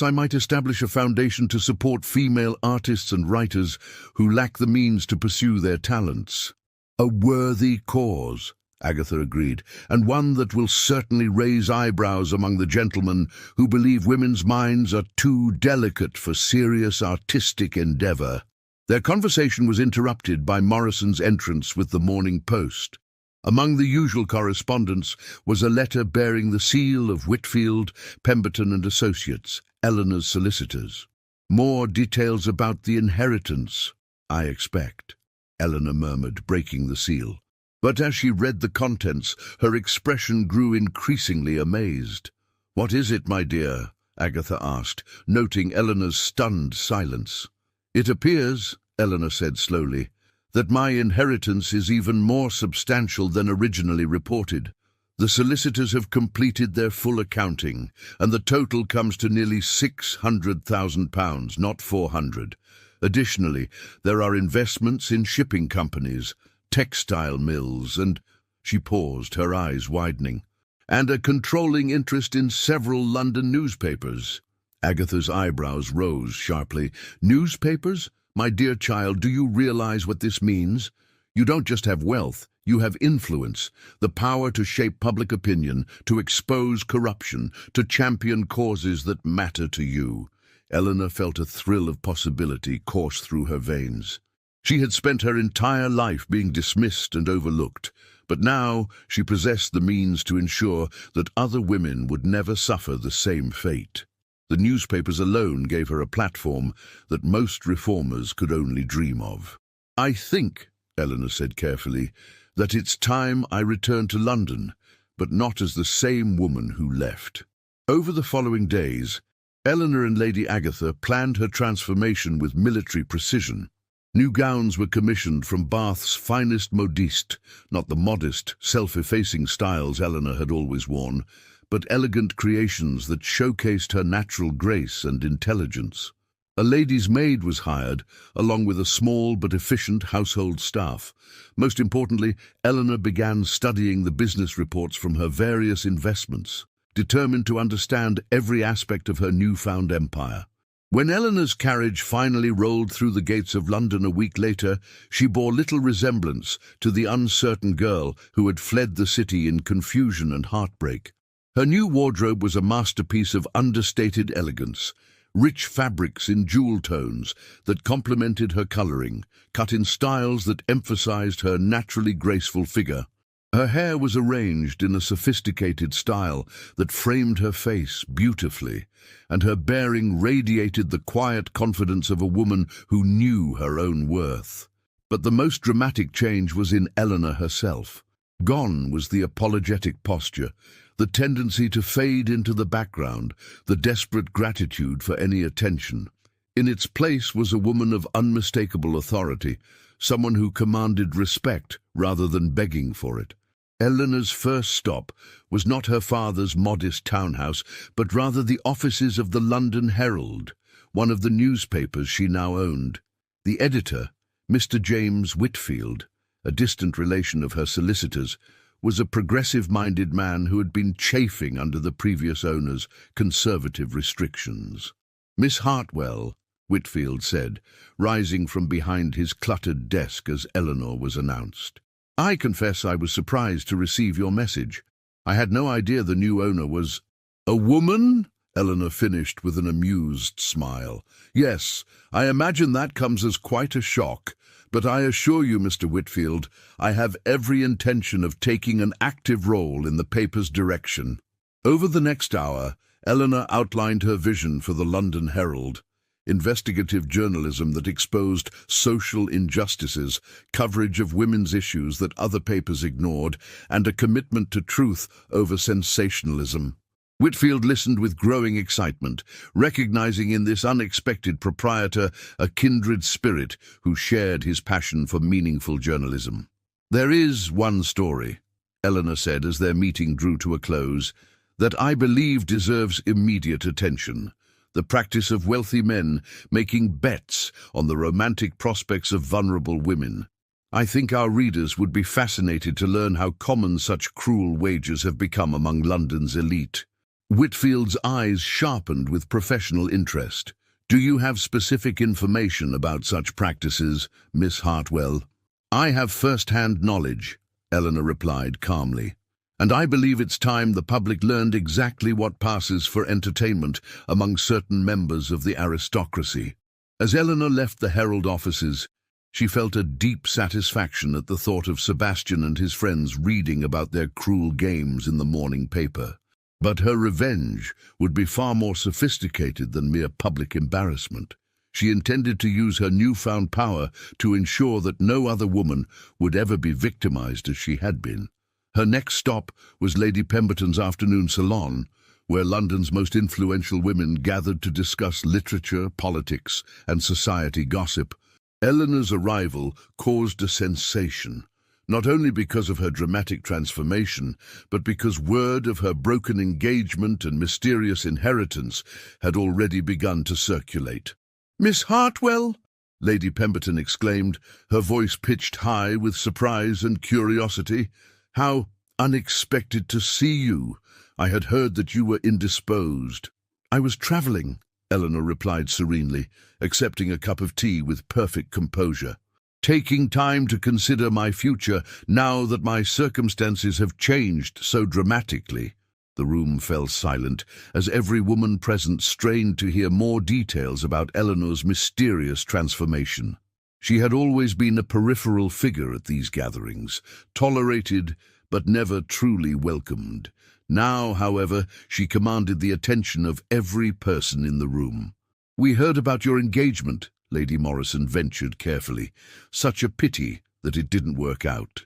I might establish a foundation to support female artists and writers who lack the means to pursue their talents." "A worthy cause," Agatha agreed, "and one that will certainly raise eyebrows among the gentlemen who believe women's minds are too delicate for serious artistic endeavour." Their conversation was interrupted by Morrison's entrance with the Morning Post. Among the usual correspondence was a letter bearing the seal of Whitfield, Pemberton and Associates, Eleanor's solicitors. "More details about the inheritance, I expect," Eleanor murmured, breaking the seal. But as she read the contents, her expression grew increasingly amazed. "What is it, my dear?" Agatha asked, noting Eleanor's stunned silence. "It appears," Eleanor said slowly, "that my inheritance is even more substantial than originally reported. The solicitors have completed their full accounting, and the total comes to nearly £600,000, not 400. Additionally, there are investments in shipping companies, textile mills, and—" she paused, her eyes widening, "and a controlling interest in several London newspapers." Agatha's eyebrows rose sharply. "Newspapers? My dear child, do you realize what this means? You don't just have wealth, you have influence, the power to shape public opinion, to expose corruption, to champion causes that matter to you." Eleanor felt a thrill of possibility course through her veins. She had spent her entire life being dismissed and overlooked, but now she possessed the means to ensure that other women would never suffer the same fate. The newspapers alone gave her a platform that most reformers could only dream of. "I think," Eleanor said carefully, "that it's time I return to London. but not as the same woman who left. Over the following days, Eleanor and Lady Agatha planned her transformation with military precision. New gowns were commissioned from Bath's finest modiste, not the modest, self-effacing styles Eleanor had always worn, but elegant creations that showcased her natural grace and intelligence. A lady's maid was hired, along with a small but efficient household staff. Most importantly, Eleanor began studying the business reports from her various investments, determined to understand every aspect of her newfound empire. When Eleanor's carriage finally rolled through the gates of London a week later, she bore little resemblance to the uncertain girl who had fled the city in confusion and heartbreak. Her new wardrobe was a masterpiece of understated elegance, rich fabrics in jewel tones that complemented her coloring, cut in styles that emphasized her naturally graceful figure. Her hair was arranged in a sophisticated style that framed her face beautifully, and her bearing radiated the quiet confidence of a woman who knew her own worth. But the most dramatic change was in Eleanor herself. Gone was the apologetic posture, the tendency to fade into the background, the desperate gratitude for any attention. In its place was a woman of unmistakable authority, someone who commanded respect rather than begging for it. Eleanor's first stop was not her father's modest townhouse, but rather the offices of the London Herald, one of the newspapers she now owned. The editor, Mr. James Whitfield, a distant relation of her solicitors, was a progressive-minded man who had been chafing under the previous owner's conservative restrictions. "Miss Hartwell," Whitfield said, rising from behind his cluttered desk as Eleanor was announced. "I confess I was surprised to receive your message. I had no idea the new owner was—" "A woman?" Eleanor finished with an amused smile. "Yes, I imagine that comes as quite a shock, but I assure you, Mr. Whitfield, I have every intention of taking an active role in the paper's direction." Over the next hour, Eleanor outlined her vision for the London Herald: investigative journalism that exposed social injustices, coverage of women's issues that other papers ignored, and a commitment to truth over sensationalism. Whitfield listened with growing excitement, recognizing in this unexpected proprietor a kindred spirit who shared his passion for meaningful journalism. "There is one story," Eleanor said as their meeting drew to a close, "that I believe deserves immediate attention. The practice of wealthy men making bets on the romantic prospects of vulnerable women. I think our readers would be fascinated to learn how common such cruel wagers have become among London's elite." Whitfield's eyes sharpened with professional interest. "Do you have specific information about such practices, Miss Hartwell?" "I have first-hand knowledge," Eleanor replied calmly. "And I believe it's time the public learned exactly what passes for entertainment among certain members of the aristocracy." As Eleanor left the Herald offices, she felt a deep satisfaction at the thought of Sebastian and his friends reading about their cruel games in the morning paper. But her revenge would be far more sophisticated than mere public embarrassment. She intended to use her newfound power to ensure that no other woman would ever be victimized as she had been. Her next stop was Lady Pemberton's afternoon salon, where London's most influential women gathered to discuss literature, politics, and society gossip. Eleanor's arrival caused a sensation, not only because of her dramatic transformation, but because word of her broken engagement and mysterious inheritance had already begun to circulate. "Miss Hartwell!" Lady Pemberton exclaimed, her voice pitched high with surprise and curiosity. "How unexpected to see you! I had heard that you were indisposed." "I was travelling," Eleanor replied serenely, accepting a cup of tea with perfect composure. "Taking time to consider my future now that my circumstances have changed so dramatically." The room fell silent as every woman present strained to hear more details about Eleanor's mysterious transformation. She had always been a peripheral figure at these gatherings, tolerated but never truly welcomed. Now, however, she commanded the attention of every person in the room. "We heard about your engagement," Lady Morrison ventured carefully. "Such a pity that it didn't work out."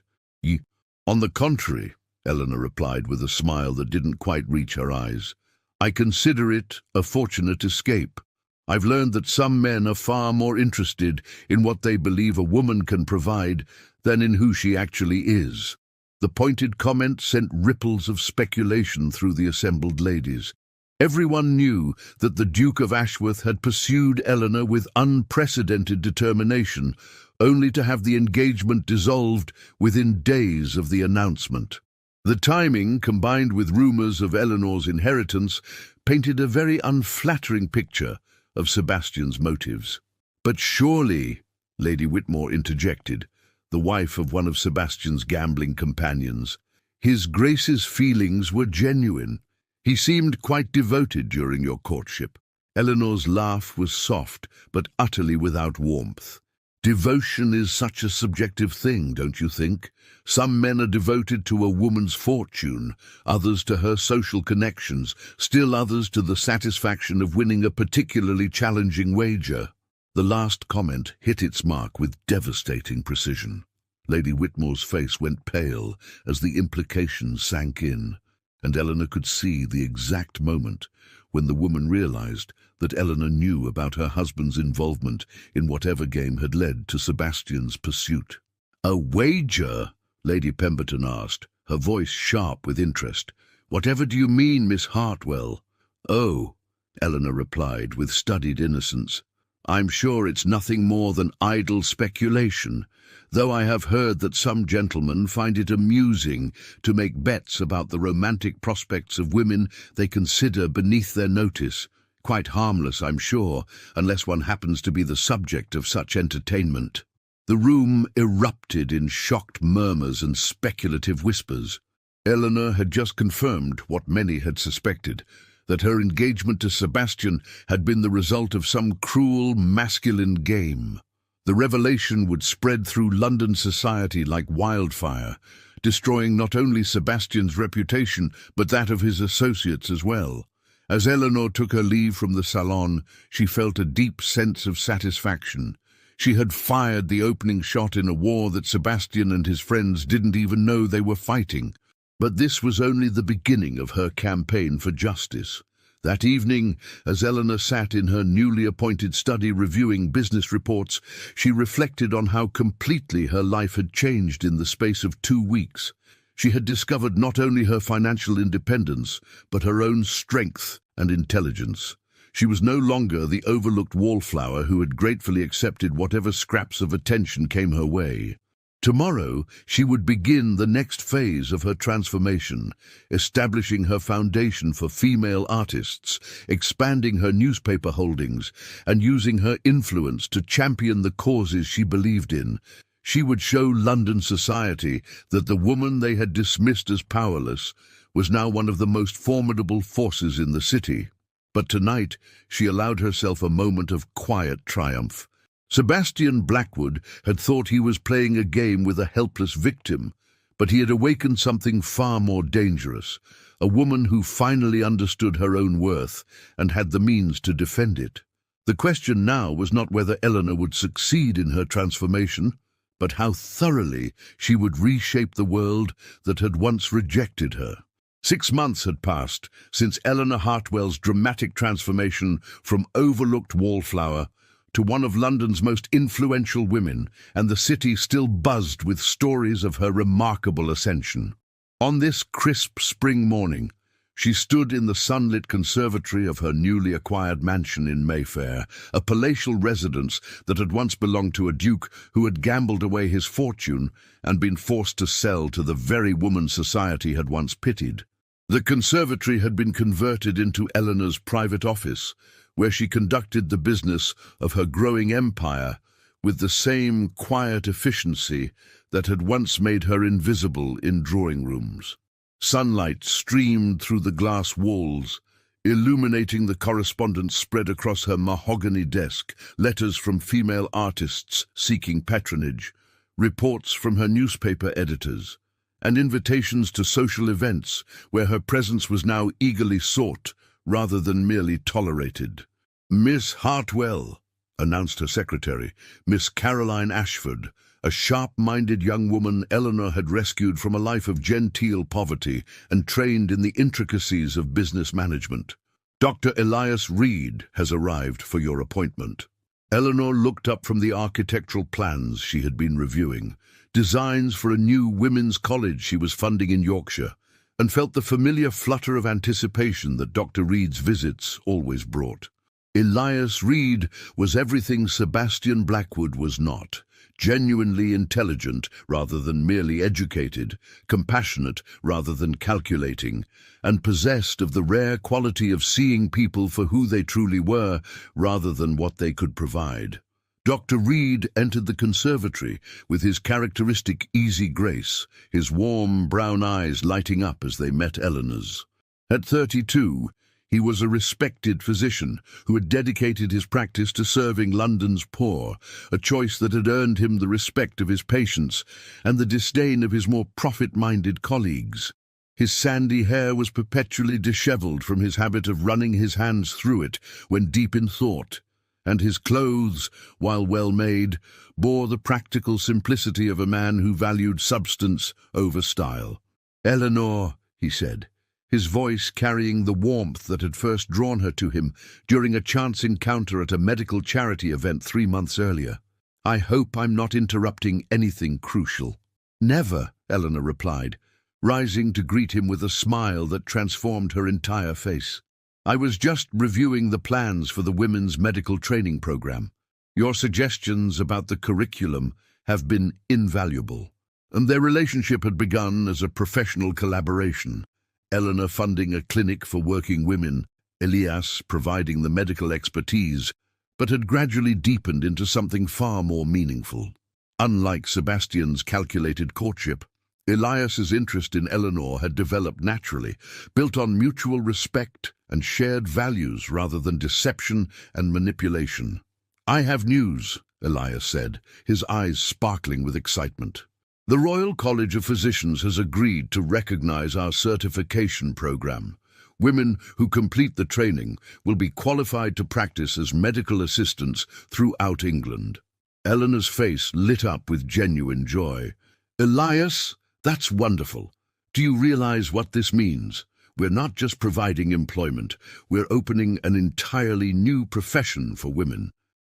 "On the contrary," Eleanor replied with a smile that didn't quite reach her eyes. "I consider it a fortunate escape. I've learned that some men are far more interested in what they believe a woman can provide than in who she actually is." The pointed comment sent ripples of speculation through the assembled ladies. Everyone knew that the Duke of Ashworth had pursued Eleanor with unprecedented determination, only to have the engagement dissolved within days of the announcement. The timing, combined with rumours of Eleanor's inheritance, painted a very unflattering picture of Sebastian's motives. "But surely," Lady Whitmore interjected, the wife of one of Sebastian's gambling companions, "His Grace's feelings were genuine. He seemed quite devoted during your courtship." Eleanor's laugh was soft, but utterly without warmth. "Devotion is such a subjective thing, don't you think? Some men are devoted to a woman's fortune, others to her social connections, still others to the satisfaction of winning a particularly challenging wager." The last comment hit its mark with devastating precision. Lady Whitmore's face went pale as the implications sank in, and Eleanor could see the exact moment when the woman realized that Eleanor knew about her husband's involvement in whatever game had led to Sebastian's pursuit. "A wager?" Lady Pemberton asked, her voice sharp with interest. "Whatever do you mean, Miss Hartwell?" "Oh," Eleanor replied with studied innocence, "I'm sure it's nothing more than idle speculation, though I have heard that some gentlemen find it amusing to make bets about the romantic prospects of women they consider beneath their notice. Quite harmless, I'm sure, unless one happens to be the subject of such entertainment." The room erupted in shocked murmurs and speculative whispers. Eleanor had just confirmed what many had suspected, that her engagement to Sebastian had been the result of some cruel, masculine game. The revelation would spread through London society like wildfire, destroying not only Sebastian's reputation, but that of his associates as well. As Eleanor took her leave from the salon, she felt a deep sense of satisfaction. She had fired the opening shot in a war that Sebastian and his friends didn't even know they were fighting. But this was only the beginning of her campaign for justice. That evening, as Eleanor sat in her newly appointed study reviewing business reports, she reflected on how completely her life had changed in the space of 2 weeks. She had discovered not only her financial independence, but her own strength and intelligence. She was no longer the overlooked wallflower who had gratefully accepted whatever scraps of attention came her way. Tomorrow, she would begin the next phase of her transformation, establishing her foundation for female artists, expanding her newspaper holdings, and using her influence to champion the causes she believed in. She would show London society that the woman they had dismissed as powerless was now one of the most formidable forces in the city. But tonight, she allowed herself a moment of quiet triumph. Sebastian Blackwood had thought he was playing a game with a helpless victim, but he had awakened something far more dangerous, a woman who finally understood her own worth and had the means to defend it. The question now was not whether Eleanor would succeed in her transformation, but how thoroughly she would reshape the world that had once rejected her. 6 months had passed since Eleanor Hartwell's dramatic transformation from overlooked wallflower to one of London's most influential women, and the city still buzzed with stories of her remarkable ascension. On this crisp spring morning, she stood in the sunlit conservatory of her newly acquired mansion in Mayfair, a palatial residence that had once belonged to a duke who had gambled away his fortune and been forced to sell to the very woman society had once pitied. The conservatory had been converted into Eleanor's private office, where she conducted the business of her growing empire with the same quiet efficiency that had once made her invisible in drawing rooms. Sunlight streamed through the glass walls, illuminating the correspondence spread across her mahogany desk, letters from female artists seeking patronage, reports from her newspaper editors, and invitations to social events where her presence was now eagerly sought rather than merely tolerated. "Miss Hartwell," announced her secretary, Miss Caroline Ashford, a sharp-minded young woman Eleanor had rescued from a life of genteel poverty and trained in the intricacies of business management. "Dr. Elias Reed has arrived for your appointment." Eleanor looked up from the architectural plans she had been reviewing, designs for a new women's college she was funding in Yorkshire, and felt the familiar flutter of anticipation that Dr. Reed's visits always brought. Elias Reed was everything Sebastian Blackwood was not: genuinely intelligent rather than merely educated, compassionate rather than calculating, and possessed of the rare quality of seeing people for who they truly were rather than what they could provide. Dr. Reed entered the conservatory with his characteristic easy grace, his warm brown eyes lighting up as they met Eleanor's. At 32, he was a respected physician who had dedicated his practice to serving London's poor, a choice that had earned him the respect of his patients and the disdain of his more profit-minded colleagues. His sandy hair was perpetually dishevelled from his habit of running his hands through it when deep in thought, and his clothes, while well-made, bore the practical simplicity of a man who valued substance over style. "Eleanor," he said, his voice carrying the warmth that had first drawn her to him during a chance encounter at a medical charity event 3 months earlier. "I hope I'm not interrupting anything crucial." "Never," Eleanor replied, rising to greet him with a smile that transformed her entire face. "I was just reviewing the plans for the women's medical training program. Your suggestions about the curriculum have been invaluable." And their relationship had begun as a professional collaboration. Eleanor funding a clinic for working women, Elias providing the medical expertise, but had gradually deepened into something far more meaningful. Unlike Sebastian's calculated courtship, Elias's interest in Eleanor had developed naturally, built on mutual respect and shared values rather than deception and manipulation. "I have news," Elias said, his eyes sparkling with excitement. "The Royal College of Physicians has agreed to recognize our certification program. Women who complete the training will be qualified to practice as medical assistants throughout England." Eleanor's face lit up with genuine joy. "Elias, that's wonderful. Do you realize what this means? We're not just providing employment, we're opening an entirely new profession for women."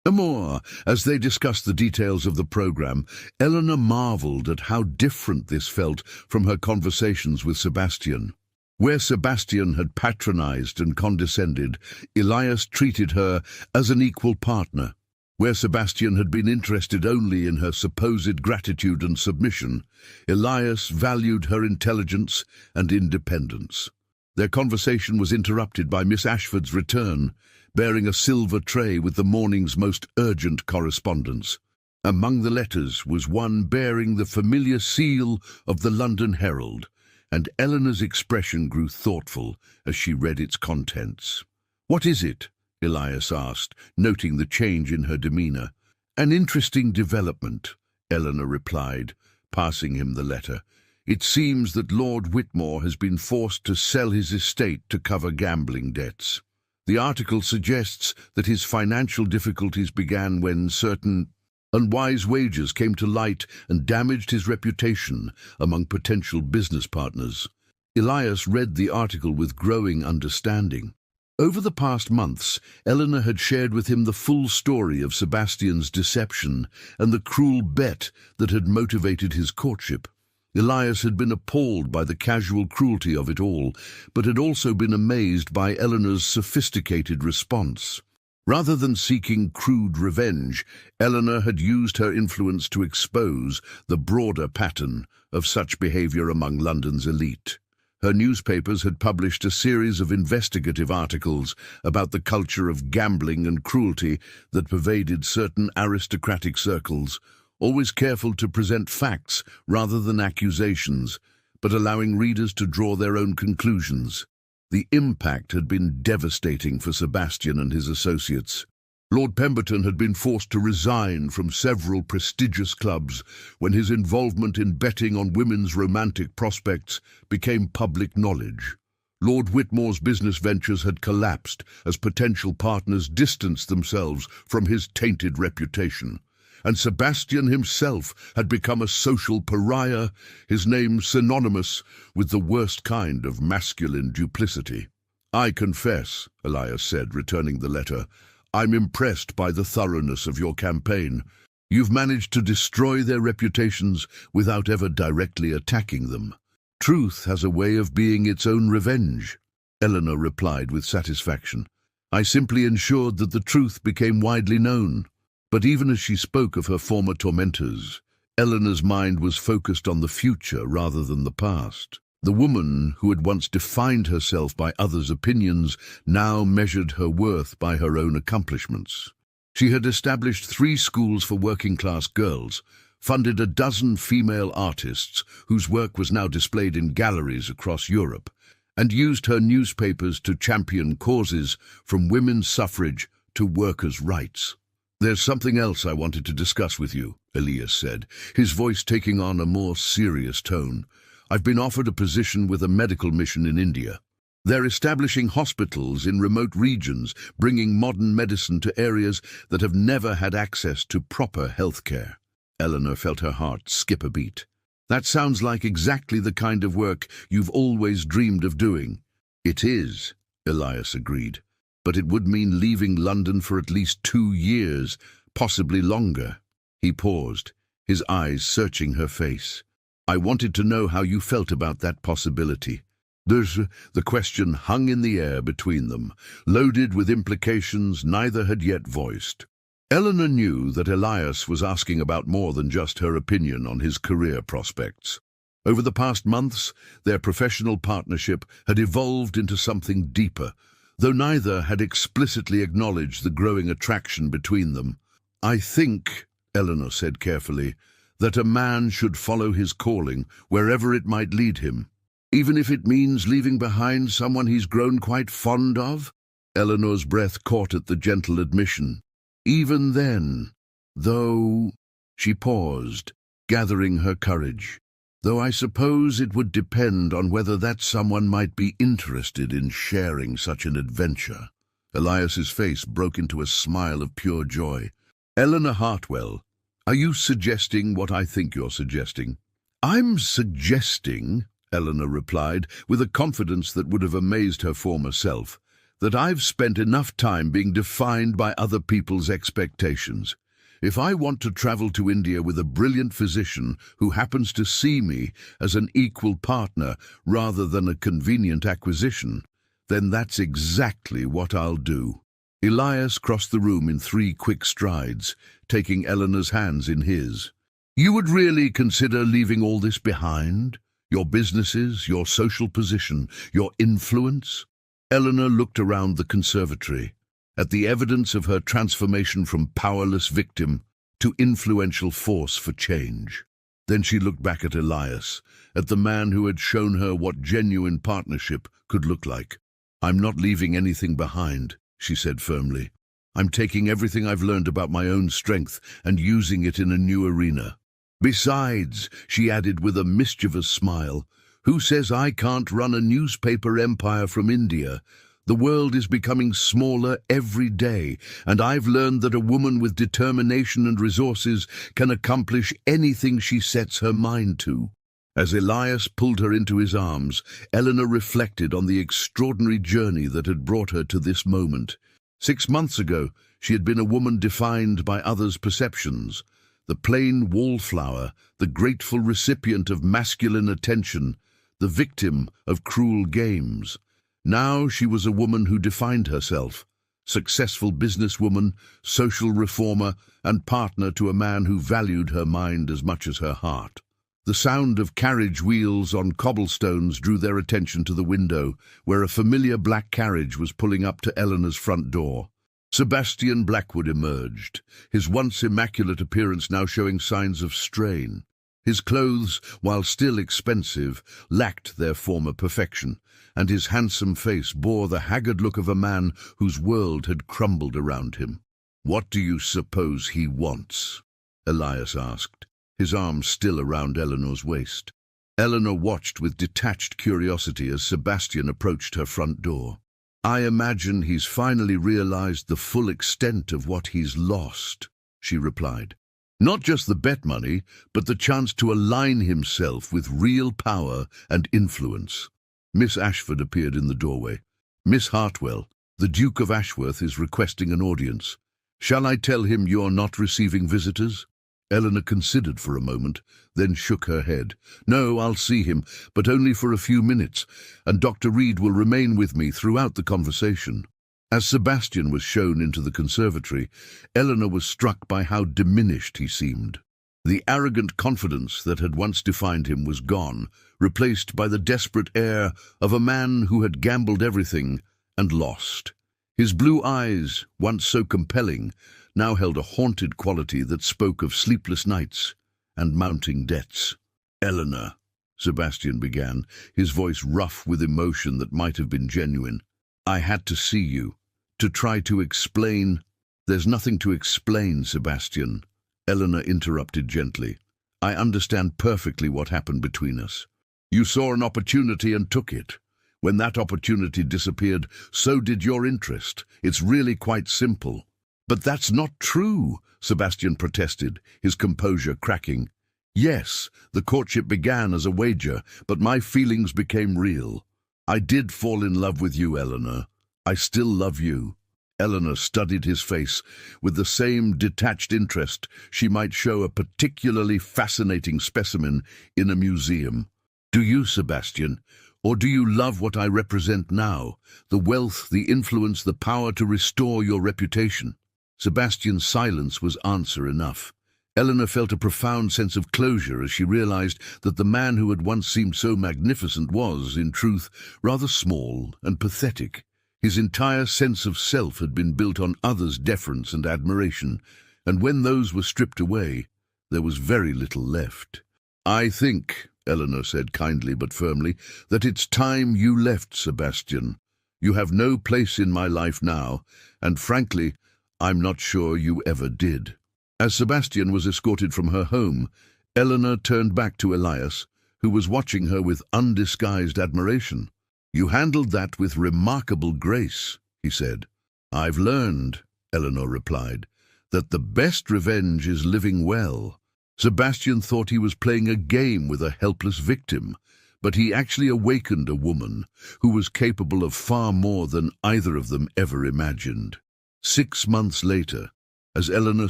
More, as they discussed the details of the program, Eleanor marveled at how different this felt from her conversations with Sebastian. Where Sebastian had patronized and condescended, Elias treated her as an equal partner. Where Sebastian had been interested only in her supposed gratitude and submission, Elias valued her intelligence and independence. Their conversation was interrupted by Miss Ashford's return, bearing a silver tray with the morning's most urgent correspondence. Among the letters was one bearing the familiar seal of the London Herald, and Eleanor's expression grew thoughtful as she read its contents. "What is it?" Elias asked, noting the change in her demeanour. "An interesting development," Eleanor replied, passing him the letter. "It seems that Lord Whitmore has been forced to sell his estate to cover gambling debts. The article suggests that his financial difficulties began when certain unwise wagers came to light and damaged his reputation among potential business partners." Elias read the article with growing understanding. Over the past months, Eleanor had shared with him the full story of Sebastian's deception and the cruel bet that had motivated his courtship. Elias had been appalled by the casual cruelty of it all, but had also been amazed by Eleanor's sophisticated response. Rather than seeking crude revenge, Eleanor had used her influence to expose the broader pattern of such behaviour among London's elite. Her newspapers had published a series of investigative articles about the culture of gambling and cruelty that pervaded certain aristocratic circles, always careful to present facts rather than accusations, but allowing readers to draw their own conclusions. The impact had been devastating for Sebastian and his associates. Lord Pemberton had been forced to resign from several prestigious clubs when his involvement in betting on women's romantic prospects became public knowledge. Lord Whitmore's business ventures had collapsed as potential partners distanced themselves from his tainted reputation. and Sebastian himself had become a social pariah, his name synonymous with the worst kind of masculine duplicity. "I confess," Elias said, returning the letter, "I'm impressed by the thoroughness of your campaign. You've managed to destroy their reputations without ever directly attacking them. Truth has a way of being its own revenge," Eleanor replied with satisfaction. "I simply ensured that the truth became widely known." But even as she spoke of her former tormentors, Eleanor's mind was focused on the future rather than the past. The woman who had once defined herself by others' opinions now measured her worth by her own accomplishments. She had established 3 schools for working-class girls, funded a dozen female artists whose work was now displayed in galleries across Europe, and used her newspapers to champion causes from women's suffrage to workers' rights. "There's something else I wanted to discuss with you," Elias said, his voice taking on a more serious tone. "I've been offered a position with a medical mission in India. They're establishing hospitals in remote regions, bringing modern medicine to areas that have never had access to proper health care." Eleanor felt her heart skip a beat. "That sounds like exactly the kind of work you've always dreamed of doing." "It is," Elias agreed, "but it would mean leaving London for at least 2 years, possibly longer." He paused, his eyes searching her face. "I wanted to know how you felt about that possibility." The question hung in the air between them, loaded with implications neither had yet voiced. Eleanor knew that Elias was asking about more than just her opinion on his career prospects. Over the past months, their professional partnership had evolved into something deeper, though neither had explicitly acknowledged the growing attraction between them. "I think," Eleanor said carefully, "that a man should follow his calling wherever it might lead him, even if it means leaving behind someone he's grown quite fond of." Eleanor's breath caught at the gentle admission. "Even then, though—" She paused, gathering her courage. "Though I suppose it would depend on whether that someone might be interested in sharing such an adventure." Elias's face broke into a smile of pure joy. "Eleanor Hartwell, are you suggesting what I think you're suggesting?" "I'm suggesting," Eleanor replied, with a confidence that would have amazed her former self, "that I've spent enough time being defined by other people's expectations. If I want to travel to India with a brilliant physician who happens to see me as an equal partner rather than a convenient acquisition, then that's exactly what I'll do." Elias crossed the room in 3 quick strides, taking Eleanor's hands in his. "You would really consider leaving all this behind? Your businesses, your social position, your influence?" Eleanor looked around the conservatory, at the evidence of her transformation from powerless victim to influential force for change. Then she looked back at Elias, at the man who had shown her what genuine partnership could look like. "I'm not leaving anything behind," she said firmly. "I'm taking everything I've learned about my own strength and using it in a new arena. Besides," she added with a mischievous smile, "who says I can't run a newspaper empire from India? The world is becoming smaller every day, and I've learned that a woman with determination and resources can accomplish anything she sets her mind to." As Elias pulled her into his arms, Eleanor reflected on the extraordinary journey that had brought her to this moment. 6 months ago, she had been a woman defined by others' perceptions, the plain wallflower, the grateful recipient of masculine attention, the victim of cruel games. Now she was a woman who defined herself, successful businesswoman, social reformer, and partner to a man who valued her mind as much as her heart. The sound of carriage wheels on cobblestones drew their attention to the window, where a familiar black carriage was pulling up to Eleanor's front door. Sebastian Blackwood emerged, his once immaculate appearance now showing signs of strain. His clothes, while still expensive, lacked their former perfection, and his handsome face bore the haggard look of a man whose world had crumbled around him. "What do you suppose he wants?" Elias asked, his arms still around Eleanor's waist. Eleanor watched with detached curiosity as Sebastian approached her front door. "I imagine he's finally realized the full extent of what he's lost," she replied. Not just the bet money, but the chance to align himself with real power and influence. Miss Ashford appeared in the doorway. "Miss Hartwell, the Duke of Ashworth is requesting an audience. Shall I tell him you're not receiving visitors?" Eleanor considered for a moment, then shook her head. "No, I'll see him, but only for a few minutes, and Dr. Reed will remain with me throughout the conversation." As Sebastian was shown into the conservatory, Eleanor was struck by how diminished he seemed. The arrogant confidence that had once defined him was gone, replaced by the desperate air of a man who had gambled everything and lost. His blue eyes, once so compelling, now held a haunted quality that spoke of sleepless nights and mounting debts. "Eleanor," Sebastian began, his voice rough with emotion that might have been genuine, "I had to see you, to try to explain—" "There's nothing to explain, Sebastian," Eleanor interrupted gently. "I understand perfectly what happened between us. You saw an opportunity and took it. When that opportunity disappeared, so did your interest. It's really quite simple." "But that's not true," Sebastian protested, his composure cracking. "Yes, the courtship began as a wager, but my feelings became real. I did fall in love with you, Eleanor. I still love you." Eleanor studied his face with the same detached interest she might show a particularly fascinating specimen in a museum. "Do you, Sebastian? Or do you love what I represent now? The wealth, the influence, the power to restore your reputation?" Sebastian's silence was answer enough. Eleanor felt a profound sense of closure as she realized that the man who had once seemed so magnificent was, in truth, rather small and pathetic. His entire sense of self had been built on others' deference and admiration, and when those were stripped away, there was very little left. "I think," Eleanor said kindly but firmly, "that it's time you left, Sebastian. You have no place in my life now, and frankly, I'm not sure you ever did." As Sebastian was escorted from her home, Eleanor turned back to Elias, who was watching her with undisguised admiration. "You handled that with remarkable grace," he said. "I've learned," Eleanor replied, "that the best revenge is living well." Sebastian thought he was playing a game with a helpless victim, but he actually awakened a woman who was capable of far more than either of them ever imagined. 6 months later, as Eleanor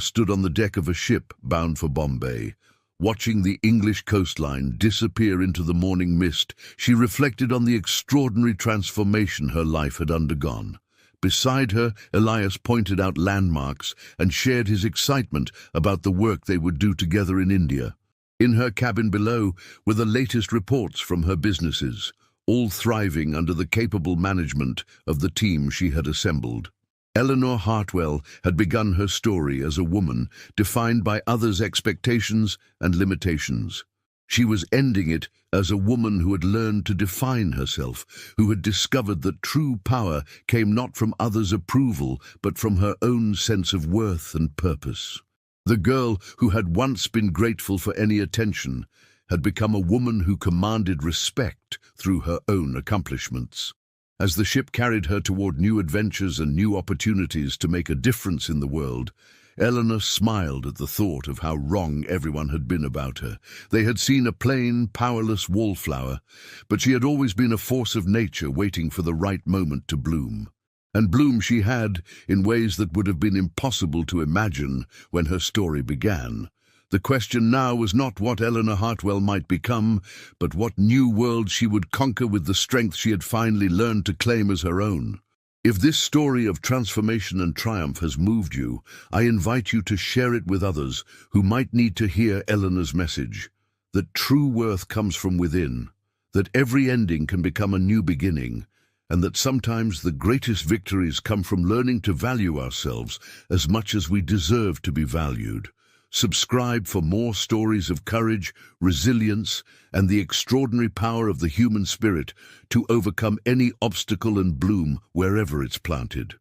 stood on the deck of a ship bound for Bombay, watching the English coastline disappear into the morning mist, she reflected on the extraordinary transformation her life had undergone. Beside her, Elias pointed out landmarks and shared his excitement about the work they would do together in India. In her cabin below were the latest reports from her businesses, all thriving under the capable management of the team she had assembled. Eleanor Hartwell had begun her story as a woman defined by others' expectations and limitations. She was ending it as a woman who had learned to define herself, who had discovered that true power came not from others' approval, but from her own sense of worth and purpose. The girl who had once been grateful for any attention had become a woman who commanded respect through her own accomplishments. As the ship carried her toward new adventures and new opportunities to make a difference in the world, Eleanor smiled at the thought of how wrong everyone had been about her. They had seen a plain, powerless wallflower, but she had always been a force of nature waiting for the right moment to bloom. And bloom she had in ways that would have been impossible to imagine when her story began. The question now was not what Eleanor Hartwell might become, but what new world she would conquer with the strength she had finally learned to claim as her own. If this story of transformation and triumph has moved you, I invite you to share it with others who might need to hear Eleanor's message, that true worth comes from within, that every ending can become a new beginning, and that sometimes the greatest victories come from learning to value ourselves as much as we deserve to be valued. Subscribe for more stories of courage, resilience, and the extraordinary power of the human spirit to overcome any obstacle and bloom wherever it's planted.